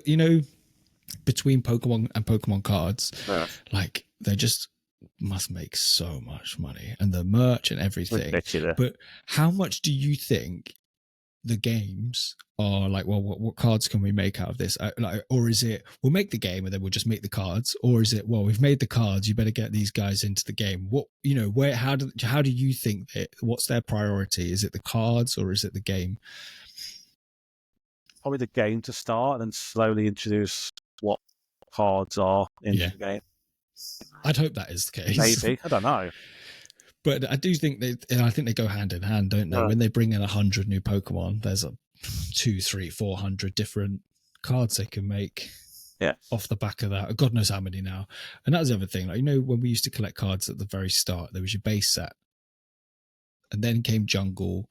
Speaker 1: You know, between Pokemon and Pokemon cards, like they just must make so much money, and the merch and everything. But how much do you think the games are like? Well, what cards can we make out of this? Or is it we'll make the game and then we'll just make the cards? Or is it, well, we've made the cards, you better get these guys into the game? What, you know, where? How do you think that? What's their priority? Is it the cards or is it the game?
Speaker 2: Probably the game to start, and then slowly introduce what cards are in the game.
Speaker 1: I'd hope that is the case.
Speaker 2: Maybe, I don't know.
Speaker 1: But I do think I think they go hand in hand, don't they? When they bring in 100 new Pokemon, there's 200, 300, 400 different cards they can make off the back of that. God knows how many now. And that was the other thing. Like, you know, when we used to collect cards at the very start, there was your base set. And then came Jungle,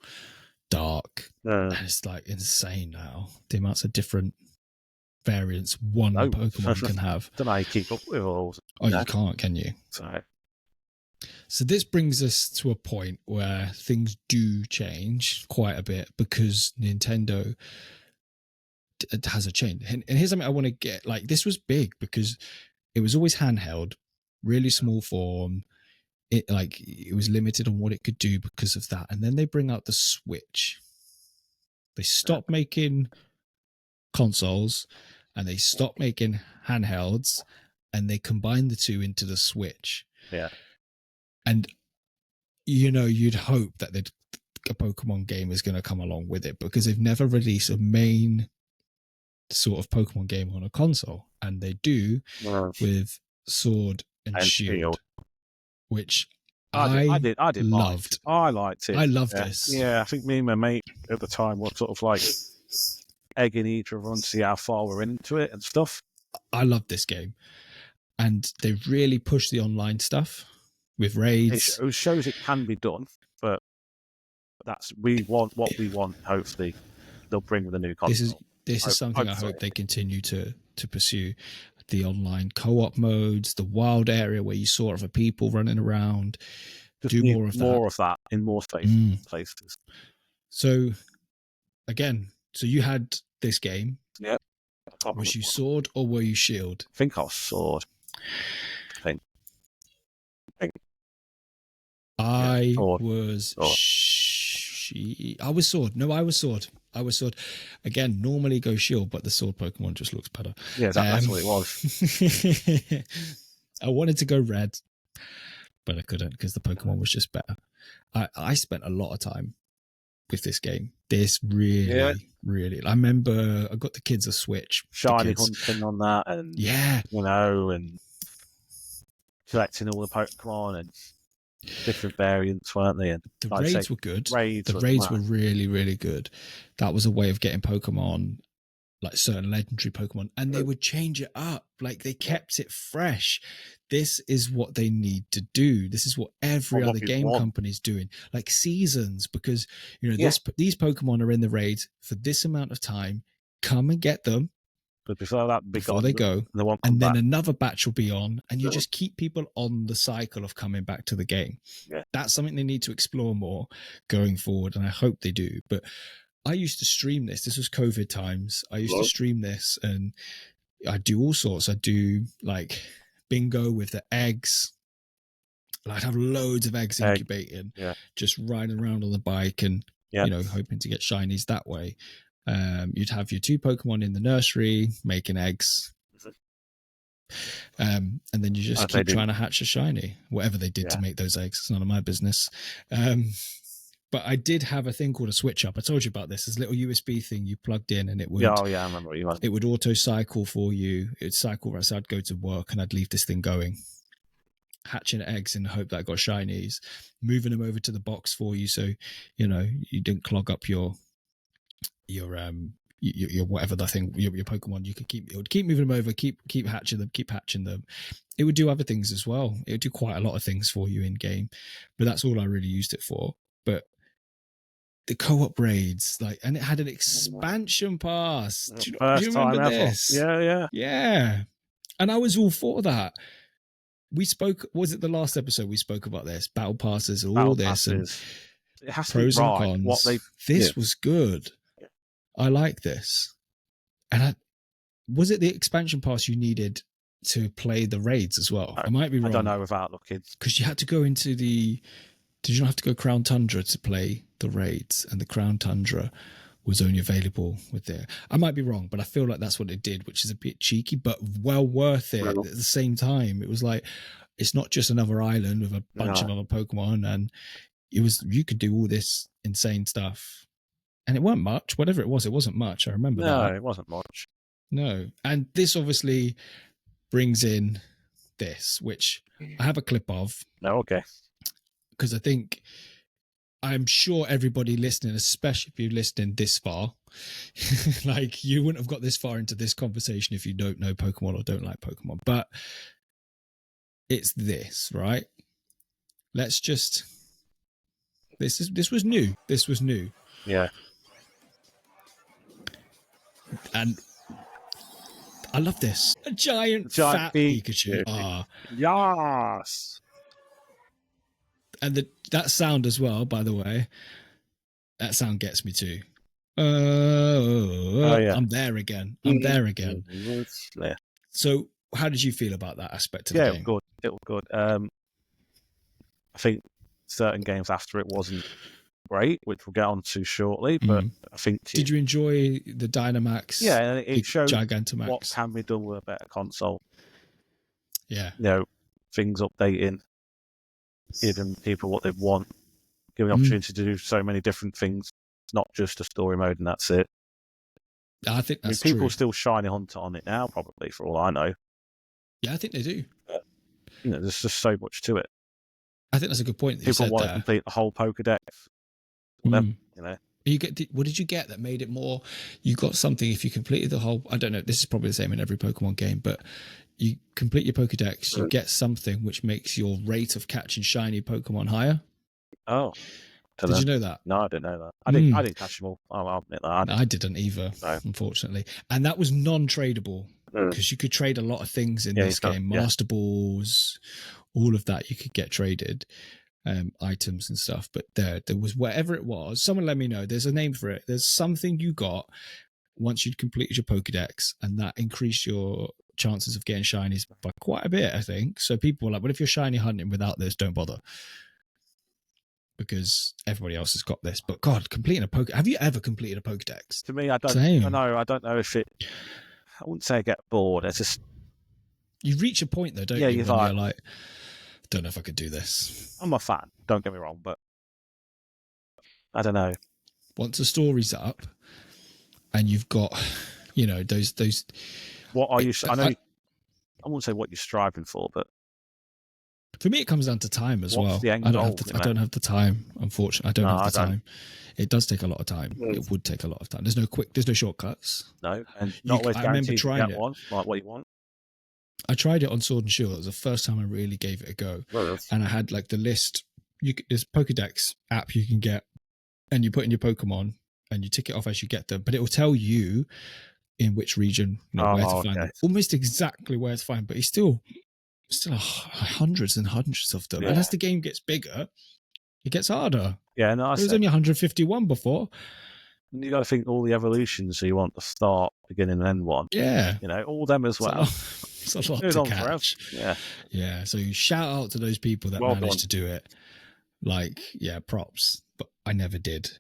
Speaker 1: Dark. And it's like insane now. The amounts of different variants one Pokemon can have.
Speaker 2: Don't know how you keep up with all.
Speaker 1: Oh, you can't, can you? So this brings us to a point where things do change quite a bit because Nintendo has a change. And here's something I want to get. Like, this was big because it was always handheld, really small form. It was limited on what it could do because of that. And then they bring out the Switch. They stop making consoles and they stop making handhelds and they combine the two into the Switch.
Speaker 2: Yeah.
Speaker 1: And, you know, you'd hope that a Pokemon game is going to come along with it because they've never released a main sort of Pokemon game on a console. And they do with Sword and Shield. Which I loved.
Speaker 2: I liked it.
Speaker 1: I loved this.
Speaker 2: Yeah, I think me and my mate at the time were sort of like egging each other on to see how far we're into it and stuff.
Speaker 1: I loved this game. And they really pushed the online stuff with raids.
Speaker 2: It shows it can be done, but we want what we want. Hopefully they'll bring with a new console.
Speaker 1: This is something I hope they continue to pursue. The online co-op modes, the wild area where you saw other people running around.
Speaker 2: Just do more of that in more places.
Speaker 1: So, again, you had this game.
Speaker 2: Yep.
Speaker 1: Was you Sword or were you Shield?
Speaker 2: I think I was Sword.
Speaker 1: I was Sword. No, I was Sword. Again, normally go Shield, but the Sword Pokemon just looks better.
Speaker 2: Yeah, that's what it was.
Speaker 1: I wanted to go Red, but I couldn't because the Pokemon was just better. I spent a lot of time with this game. This really. I remember I got the kids a Switch.
Speaker 2: Shiny hunting on that and, you know, and collecting all the Pokemon and different variants, weren't they? And
Speaker 1: the raids were good. The raids were really, really good. That was a way of getting Pokemon, like certain legendary Pokemon, and they would change it up. Like they kept it fresh. This is what they need to do. This is what every other game company's doing. Like seasons, because you know these Pokemon are in the raids for this amount of time. Come and get them.
Speaker 2: But before they
Speaker 1: go, and then another batch will be on, and you just keep people on the cycle of coming back to the game.
Speaker 2: Yeah.
Speaker 1: That's something they need to explore more going forward, and I hope they do. But I used to stream this. This was COVID times. I used to stream this, and I do all sorts. I do like bingo with the eggs. I'd have loads of eggs incubating, just riding around on the bike and you know, hoping to get shinies that way. You'd have your two Pokemon in the nursery making eggs, and then you just keep trying to hatch a shiny, whatever they did to make those eggs. It's none of my business. But I did have a thing called a switch up. I told you about this. This little USB thing you plugged in, and it would.
Speaker 2: I remember what you meant.
Speaker 1: It would auto cycle for you. It would cycle. So I'd go to work and I'd leave this thing going, hatching eggs in the hope that I got shinies, moving them over to the box for you, so you know you didn't clog up your whatever the thing, your Pokemon. You could it would keep moving them over, keep hatching them. It would do other things as well. It would do quite a lot of things for you in game, but that's all I really used it for. But the co-op raids, like, and it had an expansion pass. Do you remember this? Yeah. And I was all for that. We spoke. Was it the last episode we spoke about this? Battle passes, all this, and
Speaker 2: it has
Speaker 1: pros
Speaker 2: to be
Speaker 1: and
Speaker 2: right.
Speaker 1: cons. This was good. I like this. And was it the expansion pass you needed to play the raids as well? I might be wrong.
Speaker 2: I don't know without looking.
Speaker 1: Because you had to go into the... Did you not have to go Crown Tundra to play the raids? And the Crown Tundra was only available with it. I might be wrong, but I feel like that's what it did, which is a bit cheeky, but well worth it at the same time. It was like, it's not just another island with a bunch of other Pokemon, and you could do all this insane stuff. And it wasn't much. Whatever it wasn't much. I remember that.
Speaker 2: No, it wasn't much.
Speaker 1: No. And this obviously brings in this, which I have a clip of.
Speaker 2: No, okay.
Speaker 1: Because I'm sure everybody listening, especially if you're listening this far, like you wouldn't have got this far into this conversation if you don't know Pokemon or don't like Pokemon. But it's this, right? Let's just... This was new. This was new.
Speaker 2: Yeah.
Speaker 1: And I love this. A giant fat Pikachu.
Speaker 2: Yes.
Speaker 1: And that sound as well, by the way, that sound gets me too. I'm there again.
Speaker 2: Yeah.
Speaker 1: So how did you feel about that aspect of the game?
Speaker 2: It was good. I think certain games after it wasn't great, which we'll get on to shortly, but I think...
Speaker 1: Did you enjoy the Dynamax?
Speaker 2: Yeah, it showed
Speaker 1: Gigantamax?
Speaker 2: What can be done with a better console.
Speaker 1: Yeah.
Speaker 2: You know, things updating, giving people what they want, giving opportunity to do so many different things. It's not just a story mode and that's it.
Speaker 1: I think that's
Speaker 2: people
Speaker 1: true.
Speaker 2: still shiny hunt on it now, probably, for all I know.
Speaker 1: Yeah, I think they do.
Speaker 2: But, there's just so much to it.
Speaker 1: I think that's a good point.
Speaker 2: People want to complete the whole Pokédex. Them,
Speaker 1: You what did you get that made it more? You got something if you completed the whole... I don't know, this is probably the same in every Pokemon game, but you complete your Pokédex, you get something which makes your rate of catching shiny Pokemon higher.
Speaker 2: Oh.
Speaker 1: Did you know that?
Speaker 2: No, I didn't know that. I didn't catch them all. I'll admit that.
Speaker 1: I didn't either, unfortunately. And that was non-tradable because you could trade a lot of things in this game. Master Balls, all of that you could get traded. Items and stuff, but there was whatever it was. Someone let me know. There's a name for it. There's something you got once you'd completed your Pokédex, and that increased your chances of getting shinies by quite a bit, I think. So people were like, "Well, if you're shiny hunting without this, don't bother, because everybody else has got this." But God, completing a Poké... Have you ever completed a Pokédex?
Speaker 2: To me, I don't. I don't know if it... I wouldn't say I get bored. It's just...
Speaker 1: You reach a point though, don't you? You're like, don't know if I could do this.
Speaker 2: I'm a fan, don't get me wrong, but I don't know.
Speaker 1: Once the story's up and you've got, those...
Speaker 2: What are you... I won't say what you're striving for, but...
Speaker 1: For me, it comes down to time as well.
Speaker 2: I
Speaker 1: don't have the time, unfortunately. I don't have the time. It does take a lot of time. It would take a lot of time. There's no shortcuts.
Speaker 2: No, and not always guaranteed to get one, like what you want.
Speaker 1: I tried it on Sword and Shield. It was the first time I really gave it a go. And I had like the list. There's Pokédex app you can get, and you put in your Pokemon, and you tick it off as you get them. But it will tell you in which region, where to find them. Almost exactly where to find. But it's still hundreds and hundreds of them. And as the game gets bigger, it gets harder.
Speaker 2: Yeah, no,
Speaker 1: there was only 151 before.
Speaker 2: And you got to think all the evolutions. So you want the start, beginning, and end one.
Speaker 1: Yeah,
Speaker 2: all them as well.
Speaker 1: It's a lot to catch. Yeah. So you shout out to those people that managed to do it. Like, props. But I never did.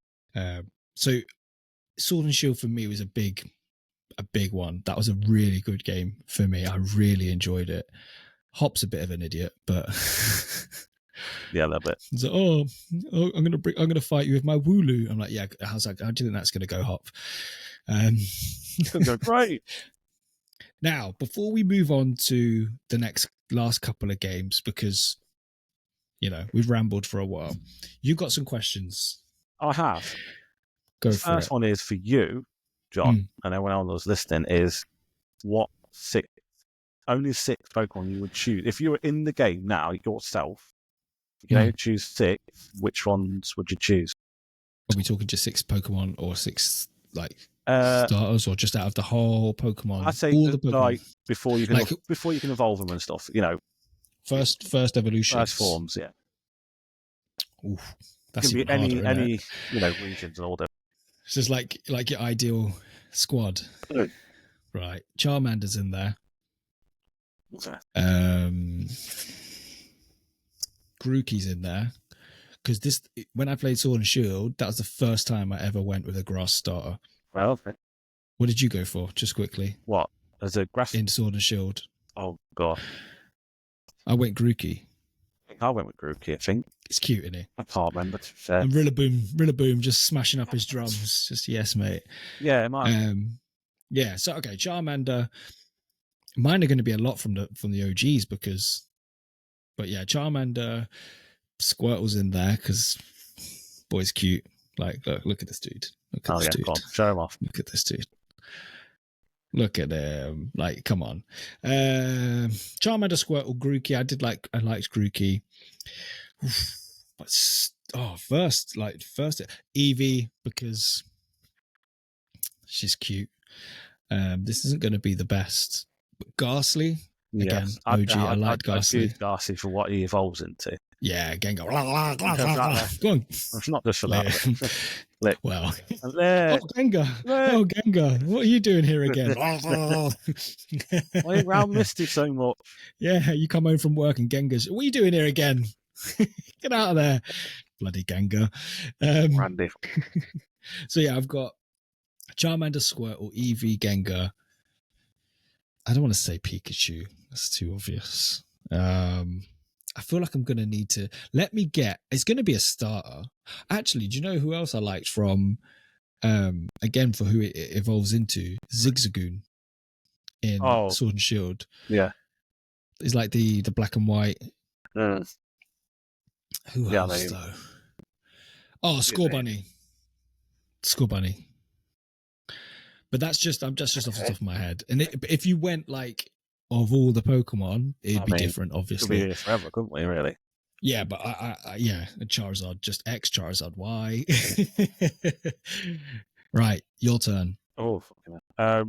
Speaker 1: So Sword and Shield for me was a big one. That was a really good game for me. I really enjoyed it. Hop's a bit of an idiot, but
Speaker 2: yeah, a little bit.
Speaker 1: He's like, I'm gonna fight you with my Wooloo. I'm like, yeah, how do you think that's gonna go, Hop?
Speaker 2: It's gonna go great.
Speaker 1: Now, before we move on to the last couple of games, because, we've rambled for a while, you've got some questions.
Speaker 2: I have.
Speaker 1: Go
Speaker 2: the
Speaker 1: for it.
Speaker 2: First one is for you, John, and everyone else listening, is only 6 Pokemon you would choose. If you were in the game now, yourself, you can only choose 6, which ones would you choose?
Speaker 1: Are we talking just 6 Pokemon or 6, starters, or just out of the whole Pokemon?
Speaker 2: I'd say
Speaker 1: all the Pokemon.
Speaker 2: before you can evolve them and stuff.
Speaker 1: First evolutions,
Speaker 2: first forms. Yeah.
Speaker 1: Oof, that's
Speaker 2: it can
Speaker 1: even
Speaker 2: be
Speaker 1: harder,
Speaker 2: any regions and all that.
Speaker 1: It's just like your ideal squad, right? Charmander's in there.
Speaker 2: Okay.
Speaker 1: Grookey's in there. Because when I played Sword and Shield, that was the first time I ever went with a grass starter.
Speaker 2: Well, okay.
Speaker 1: What did you go for? Just quickly.
Speaker 2: What? As a grass?
Speaker 1: In Sword and Shield.
Speaker 2: Oh, God.
Speaker 1: I went Grookey.
Speaker 2: I went with Grookey, I think.
Speaker 1: It's cute, isn't he?
Speaker 2: I can't remember.
Speaker 1: And Rillaboom just smashing up his drums. Just, yes, mate.
Speaker 2: Yeah, it might.
Speaker 1: Yeah, so, okay, Charmander. Mine are going to be a lot from the OGs because... But yeah, Charmander... Squirtle's in there because boy's cute. Like, look at this dude. Look at this dude.
Speaker 2: Go on, show him off.
Speaker 1: Look at this dude. Look at him. Like, come on. Charmander, Squirtle, Grookey. I liked Grookey. First Eevee because she's cute. This isn't going to be the best. But Ghastly, again, OG. I like Ghastly.
Speaker 2: I choose Ghastly for what he evolves into.
Speaker 1: Yeah, Gengar. Go on.
Speaker 2: It's not just for that.
Speaker 1: Well.
Speaker 2: Gengar.
Speaker 1: Oh, Gengar. What are you doing here again?
Speaker 2: Why are you around Misty so much?
Speaker 1: Yeah, you come home from work and Gengar's... What are you doing here again? Get out of there. Bloody Gengar.
Speaker 2: Randy.
Speaker 1: So yeah, I've got Charmander, Squirtle, Eevee, Gengar. I don't want to say Pikachu. That's too obvious. I feel like I'm going to need to... It's going to be a starter. Actually, do you know who else I liked from... again, for who it evolves into? Zigzagoon in Sword and Shield.
Speaker 2: Yeah.
Speaker 1: It's like the black and white... Who else, though? Oh, Scorbunny. Scorbunny. But I'm just off the top of my head. And if you went of all the Pokemon, it'd be different, obviously.
Speaker 2: We'd be here forever, couldn't we, really?
Speaker 1: Yeah, but Charizard, just X Charizard Y. Right, your turn.
Speaker 2: Oh, fucking hell.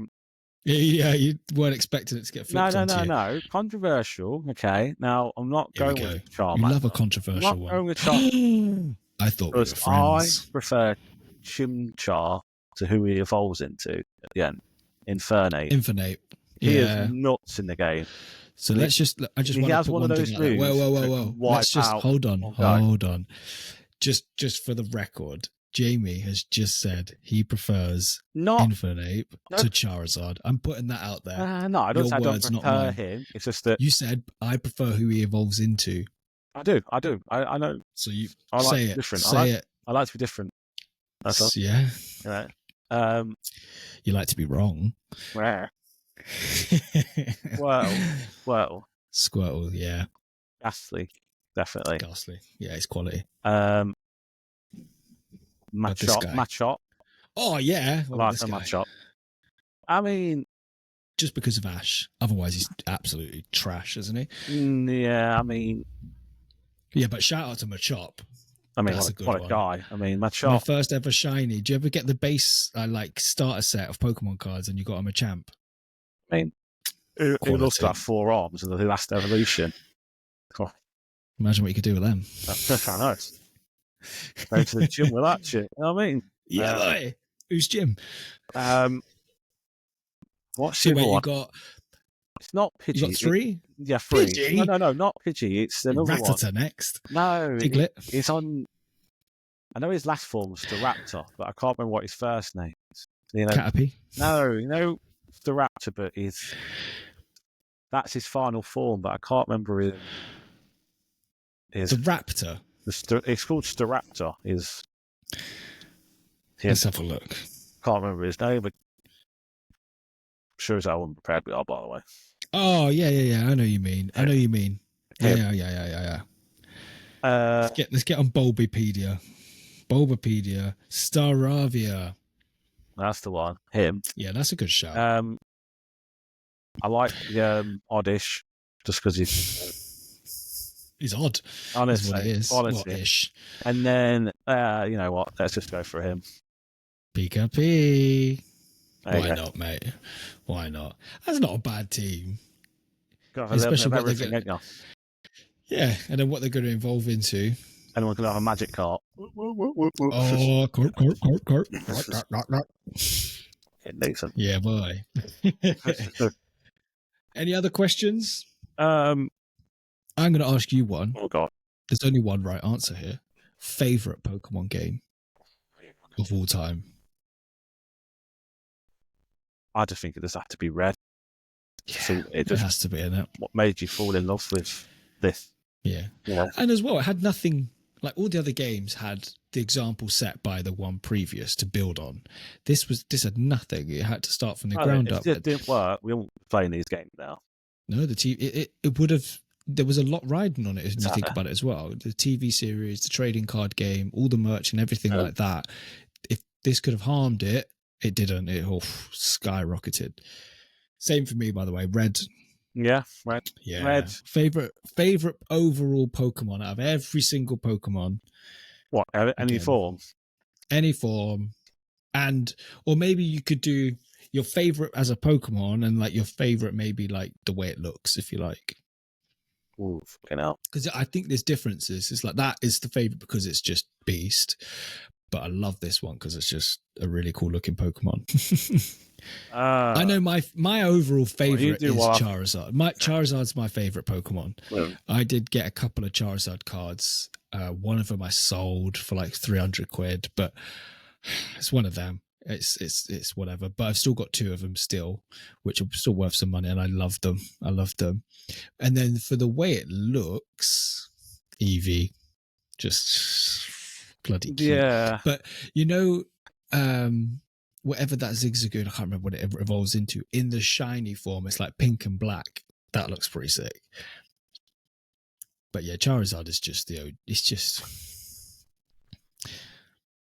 Speaker 1: Yeah, you weren't expecting it to get flipped onto you.
Speaker 2: No. Controversial, okay. Now, I'm not going with Charmander.
Speaker 1: You love a controversial one.
Speaker 2: I'm not going with Charmander.
Speaker 1: I thought we were friends.
Speaker 2: I prefer Chimchar to who he evolves into at the end. Infernape. He is nuts in the game.
Speaker 1: So I just want to put one thing out there. Whoa. Let's just hold on. Just for the record, Jamie has just said he prefers Infernape to Charizard. I'm putting that out there.
Speaker 2: No, I don't say I don't prefer him. It's just that
Speaker 1: you said I prefer who he evolves into.
Speaker 2: I do. I know.
Speaker 1: So you
Speaker 2: I like
Speaker 1: say it.
Speaker 2: Different.
Speaker 1: Say it.
Speaker 2: I like to be different. That's all.
Speaker 1: Yeah.
Speaker 2: Right.
Speaker 1: You like to be wrong.
Speaker 2: Where? Well.
Speaker 1: Squirtle, yeah.
Speaker 2: Ghastly, definitely.
Speaker 1: Ghastly, yeah, it's quality.
Speaker 2: Machop.
Speaker 1: Oh yeah,
Speaker 2: I like Machop. I mean,
Speaker 1: just because of Ash. Otherwise, he's absolutely trash, isn't he?
Speaker 2: Yeah, I mean,
Speaker 1: yeah, but shout out to Machop.
Speaker 2: I mean, what a guy. I mean, Machop.
Speaker 1: My first ever shiny. Do you ever get the base starter set of Pokemon cards and you got him a champ?
Speaker 2: I mean, who also got 4 arms in the last evolution? Oh.
Speaker 1: Imagine what you could do with them.
Speaker 2: I know. Go to the gym with that shit. You know what I mean?
Speaker 1: Yeah, who's Jim?
Speaker 2: What's
Speaker 1: the one? You got?
Speaker 2: It's not Pidgey.
Speaker 1: You got 3?
Speaker 2: Yeah, 3.
Speaker 1: Pidgey?
Speaker 2: No, not Pidgey. It's another
Speaker 1: Rattata
Speaker 2: one.
Speaker 1: Next.
Speaker 2: No,
Speaker 1: Diglett.
Speaker 2: It's on. I know his last form was Staraptor, but I can't remember what his first name is.
Speaker 1: Caterpie.
Speaker 2: No, Staraptor, but that's his final form, but I can't remember his
Speaker 1: the Raptor.
Speaker 2: It's called Staraptor.
Speaker 1: Let's have a look.
Speaker 2: Can't remember his name, but Sure as I wasn't prepared with that, by the way.
Speaker 1: Oh, yeah. I know you mean. Yeah. Let's get on Bulbapedia. Staravia.
Speaker 2: That's the one. Him.
Speaker 1: Yeah, that's a good shout.
Speaker 2: I like the Oddish just because
Speaker 1: he's odd.
Speaker 2: Honestly,
Speaker 1: what it is.
Speaker 2: What-ish. And then you know what? Let's just go for him.
Speaker 1: Pika-Pee. Why not, mate? Why not? That's not a bad team.
Speaker 2: Especially what they're going to.
Speaker 1: Yeah, and then what they're going to evolve into.
Speaker 2: Anyone can have a magic cart.
Speaker 1: Oh, cart.
Speaker 2: Decent.
Speaker 1: Yeah, boy. Any other questions?
Speaker 2: I'm
Speaker 1: going to ask you one.
Speaker 2: Oh, God.
Speaker 1: There's only one right answer here. Favorite Pokemon game of all time?
Speaker 2: I just think it does have to be Red.
Speaker 1: Yeah, it has to be, isn't it?
Speaker 2: What made you fall in love with this?
Speaker 1: Yeah. And as well, it had nothing, like all the other games had the example set by the one previous to build on. This had nothing. It had to start from the ground up.
Speaker 2: If it didn't work, we won't be playing these games now.
Speaker 1: No, it would have. There was a lot riding on it, if you think about it as well. The TV series, the trading card game, all the merch and everything like that. If this could have harmed it, it didn't. It skyrocketed. Same for me, by the way. Red.
Speaker 2: Yeah, Red.
Speaker 1: Yeah. Red. Favorite overall Pokemon out of every single Pokemon.
Speaker 2: What? Any form?
Speaker 1: Any form. Or maybe you could do your favorite as a Pokemon and like your favorite maybe like the way it looks, if you like.
Speaker 2: Ooh, fucking hell.
Speaker 1: Because I think there's differences. It's like that is the favorite because it's just beast. But I love this one because it's just a really cool looking Pokemon. I know my overall favorite is Charizard. Charizard's my favorite Pokemon. Yeah. I did get a couple of Charizard cards. One of them I sold for like 300 quid, but it's one of them. It's whatever. But I've still got two of them still, which are still worth some money, and I love them. And then for the way it looks, Eevee, just bloody cute.
Speaker 2: Yeah.
Speaker 1: But you know, whatever that Zigzagoon, I can't remember what it ever evolves into. In the shiny form, it's like pink and black. That looks pretty sick. But yeah, Charizard is just it's just.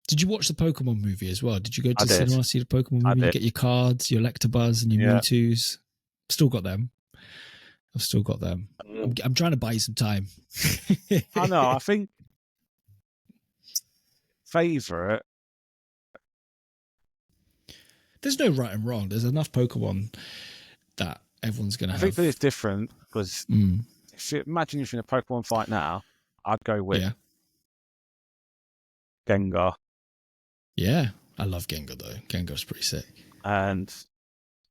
Speaker 1: Did you watch the Pokemon movie as well? Did you go to the cinema to see the Pokemon movie? You get your cards, your Electabuzz, and your Mewtwo's. Still got them. I've still got them. I'm trying to buy you some time.
Speaker 2: I know. I think favorite.
Speaker 1: There's no right and wrong. There's enough Pokemon that everyone's going to have.
Speaker 2: I think that it's different because imagine if you're in a Pokemon fight now, I'd go with Gengar.
Speaker 1: Yeah, I love Gengar though. Gengar's pretty sick.
Speaker 2: And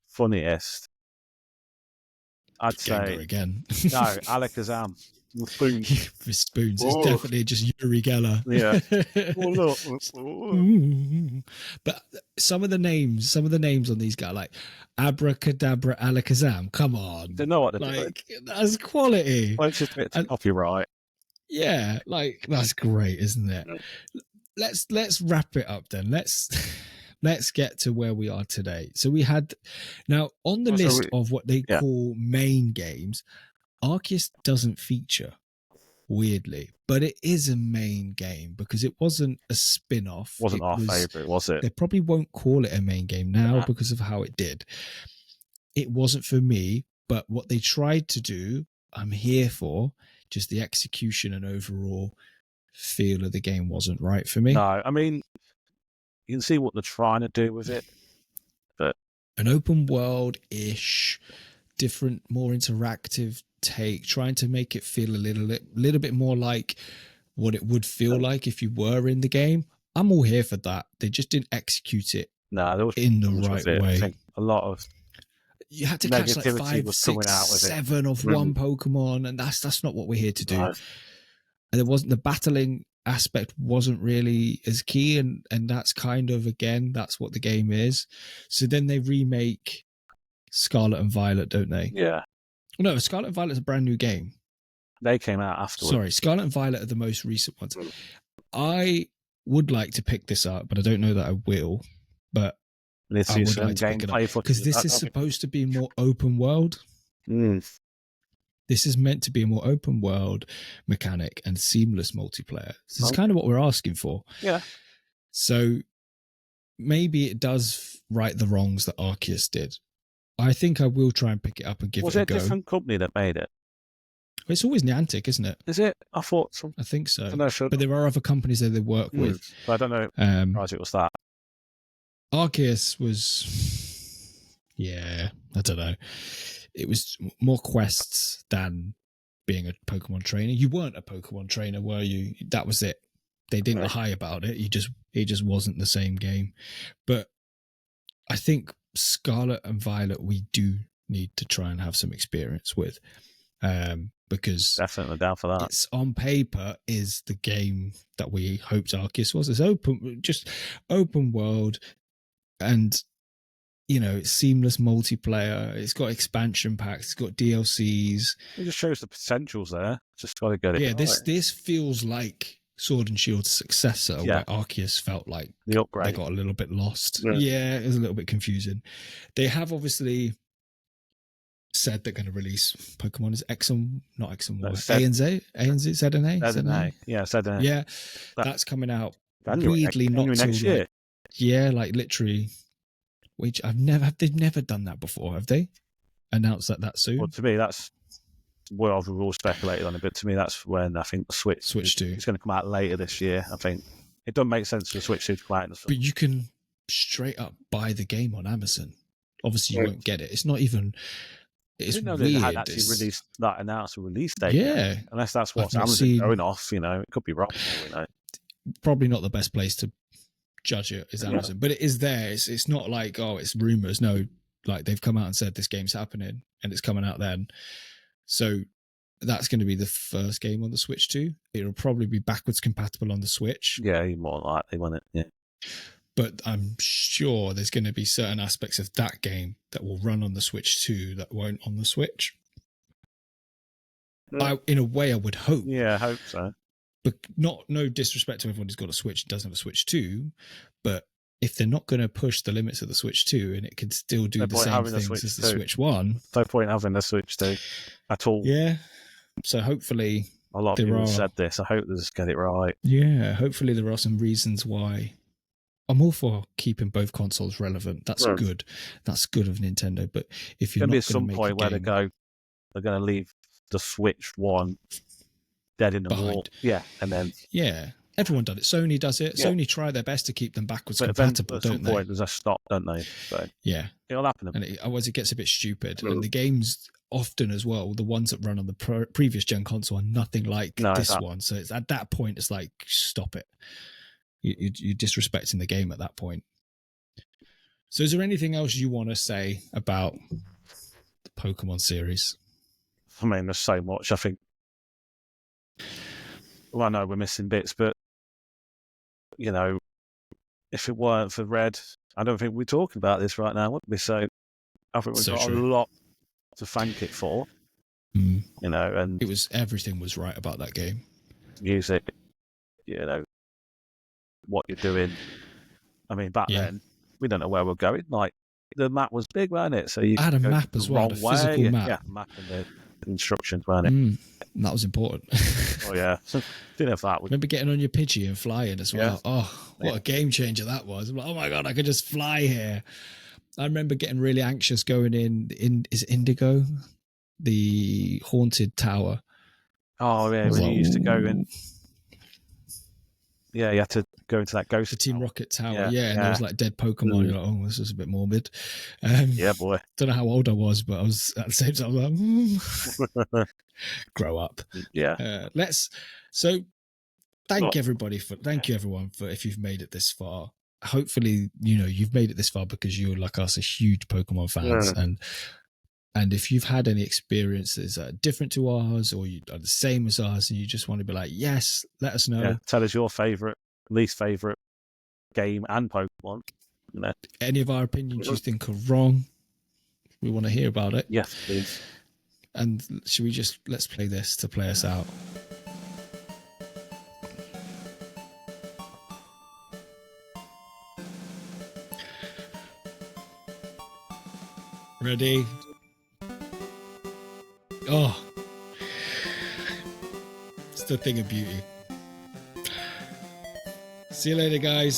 Speaker 2: funniest, I'd
Speaker 1: Gengar
Speaker 2: say
Speaker 1: again.
Speaker 2: No, Alakazam. Spoons.
Speaker 1: For spoons. It's definitely just Yuri Geller.
Speaker 2: Yeah.
Speaker 1: But some of the names on these guys, like Abracadabra Alakazam, come on.
Speaker 2: They know what they're doing.
Speaker 1: That's quality.
Speaker 2: Well, it's just a bit of copyright.
Speaker 1: Yeah, like that's great, isn't it? Let's wrap it up then. Let's get to where we are today. So we had now on the list of what they call main games, Arceus doesn't feature, weirdly, but it is a main game because it wasn't a spin-off.
Speaker 2: Wasn't our favourite, was it?
Speaker 1: They probably won't call it a main game now because of how it did. It wasn't for me, but what they tried to do, I'm here for. Just the execution and overall feel of the game wasn't right for me.
Speaker 2: No, I mean, you can see what they're trying to do with it, but
Speaker 1: an open world-ish, different, more interactive take, trying to make it feel a little bit more like what it would feel like if you were in the game. I'm all here for that. They just didn't execute it in the right way.
Speaker 2: I think a lot of
Speaker 1: you had to catch like 5, 6, 7 of one Pokemon, and that's not what we're here to do. No. And there wasn't the battling aspect wasn't really as key, and that's kind of again that's what the game is. So then they remake Scarlet and Violet, don't they?
Speaker 2: Yeah.
Speaker 1: No, Scarlet and Violet's a brand new game.
Speaker 2: They came out afterwards.
Speaker 1: Sorry, Scarlet and Violet are the most recent ones. I would like to pick this up, but I don't know that I will. But
Speaker 2: And it's
Speaker 1: I would like to pick it up because this is supposed to be more open world. This is meant to be a more open world mechanic and seamless multiplayer. This is kind of what we're asking for.
Speaker 2: Yeah.
Speaker 1: So maybe it does right the wrongs that Arceus did. I think I will try and pick it up and give it a go.
Speaker 2: Was it a different company that made it?
Speaker 1: It's always Niantic, isn't it?
Speaker 2: Is it? I thought so.
Speaker 1: I think so. But there are other companies that they work with.
Speaker 2: But I don't know if it was that.
Speaker 1: Arceus was... Yeah, I don't know. It was more quests than being a Pokemon trainer. You weren't a Pokemon trainer, were you? That was it. They didn't lie about it. It just wasn't the same game. But I think Scarlet and Violet we do need to try and have some experience with. Because
Speaker 2: definitely down for that.
Speaker 1: It's on paper is the game that we hoped Arceus was. It's open world, and it's seamless multiplayer. It's got expansion packs. It's got DLCs.
Speaker 2: It just shows the potentials there. Just got to get it.
Speaker 1: Yeah, this feels like Sword and Shield's successor, where Arceus felt like
Speaker 2: the upgrade.
Speaker 1: They got a little bit lost. Yeah, it was a little bit confusing. They have obviously said they're going to release Pokemon as X and not X and Y. A and Z? A and Z? Z and A?
Speaker 2: Z and A. Yeah, Z and A.
Speaker 1: Yeah, that's coming out weirdly not till
Speaker 2: next year.
Speaker 1: Like literally. Which they've never done that before, have they? Announced that soon?
Speaker 2: Well, to me, that's where I've all speculated on it. But to me, that's when I think the Switch 2 is going to come out later this year. I think it doesn't make sense for the Switch 2 to come out.
Speaker 1: But you can straight up buy the game on Amazon. Obviously, you won't get it. It's not even. It's weird. They had
Speaker 2: actually released that announced release date.
Speaker 1: Yeah,
Speaker 2: unless that's what Amazon going off. It could be wrong.
Speaker 1: Probably not the best place to judge it is Amazon, but it is there. It's not like it's rumors. No, like they've come out and said this game's happening and it's coming out then. So that's going to be the first game on the Switch 2. It'll probably be backwards compatible on the Switch.
Speaker 2: Yeah, more likely, won't it? Yeah.
Speaker 1: But I'm sure there's going to be certain aspects of that game that will run on the Switch 2 that won't on the Switch. In a way, I would hope.
Speaker 2: Yeah, I hope so.
Speaker 1: But no disrespect to everyone who's got a Switch and doesn't have a Switch 2, but if they're not going to push the limits of the Switch 2 and it can still do the same things as the Switch 1.
Speaker 2: No point having the Switch 2 at all.
Speaker 1: Yeah. So hopefully
Speaker 2: a lot of people said this. I hope they just get it right.
Speaker 1: Yeah, hopefully there are some reasons why. I'm all for keeping both consoles relevant. That's good. That's good of Nintendo. But if you're not going to make a game... There'll be some point where
Speaker 2: they're going to leave the Switch 1 dead in the wall. Yeah, and then...
Speaker 1: Yeah. Everyone does it. Sony does it. Yeah. Sony try their best to keep them backwards compatible, don't they? At some point,
Speaker 2: there's a stop, don't they? So
Speaker 1: yeah.
Speaker 2: It'll happen.
Speaker 1: And otherwise, it gets a bit stupid. And the games, often as well, the ones that run on the previous gen console are nothing like this one. So it's at that point, it's like, stop it. You're disrespecting the game at that point. So is there anything else you want to say about the Pokemon series?
Speaker 2: I mean, there's so much, I think. Well, I know we're missing bits, but if it weren't for Red, I don't think we're talking about this right now, would we? So I think we've got a lot to thank it for. And
Speaker 1: everything was right about that game.
Speaker 2: Music, what you're doing. I mean, back then we don't know where we're going. Like the map was big, wasn't it? So you
Speaker 1: had a map as well, a physical map.
Speaker 2: Yeah, map and the instructions, weren't it?
Speaker 1: That was important.
Speaker 2: Oh yeah, didn't have that.
Speaker 1: Remember getting on your Pidgey and flying as well. Yeah. Oh, what a game changer that was! I'm like, oh my god, I could just fly here. I remember getting really anxious going in is it Indigo, the haunted tower.
Speaker 2: Oh yeah, when you used to go in. Yeah, you had to go into that ghost.
Speaker 1: The Team Rocket Tower, and there was like dead Pokemon. You're like, oh, this is a bit morbid.
Speaker 2: Yeah, boy.
Speaker 1: Don't know how old I was, but I was at the same time I was like, grow up.
Speaker 2: Yeah.
Speaker 1: Thank you everyone for if you've made it this far. Hopefully, you've made it this far because you're like us, a huge Pokemon fans, and if you've had any experiences that are different to ours or you are the same as us and you just want to be like, yes, let us know. Yeah.
Speaker 2: Tell us your least favourite game and Pokemon.
Speaker 1: Any of our opinions you think are wrong, we want to hear about it.
Speaker 2: Yes, please.
Speaker 1: And should we let's play this to play us out. Ready? Oh, it's the thing of beauty. See you later, guys.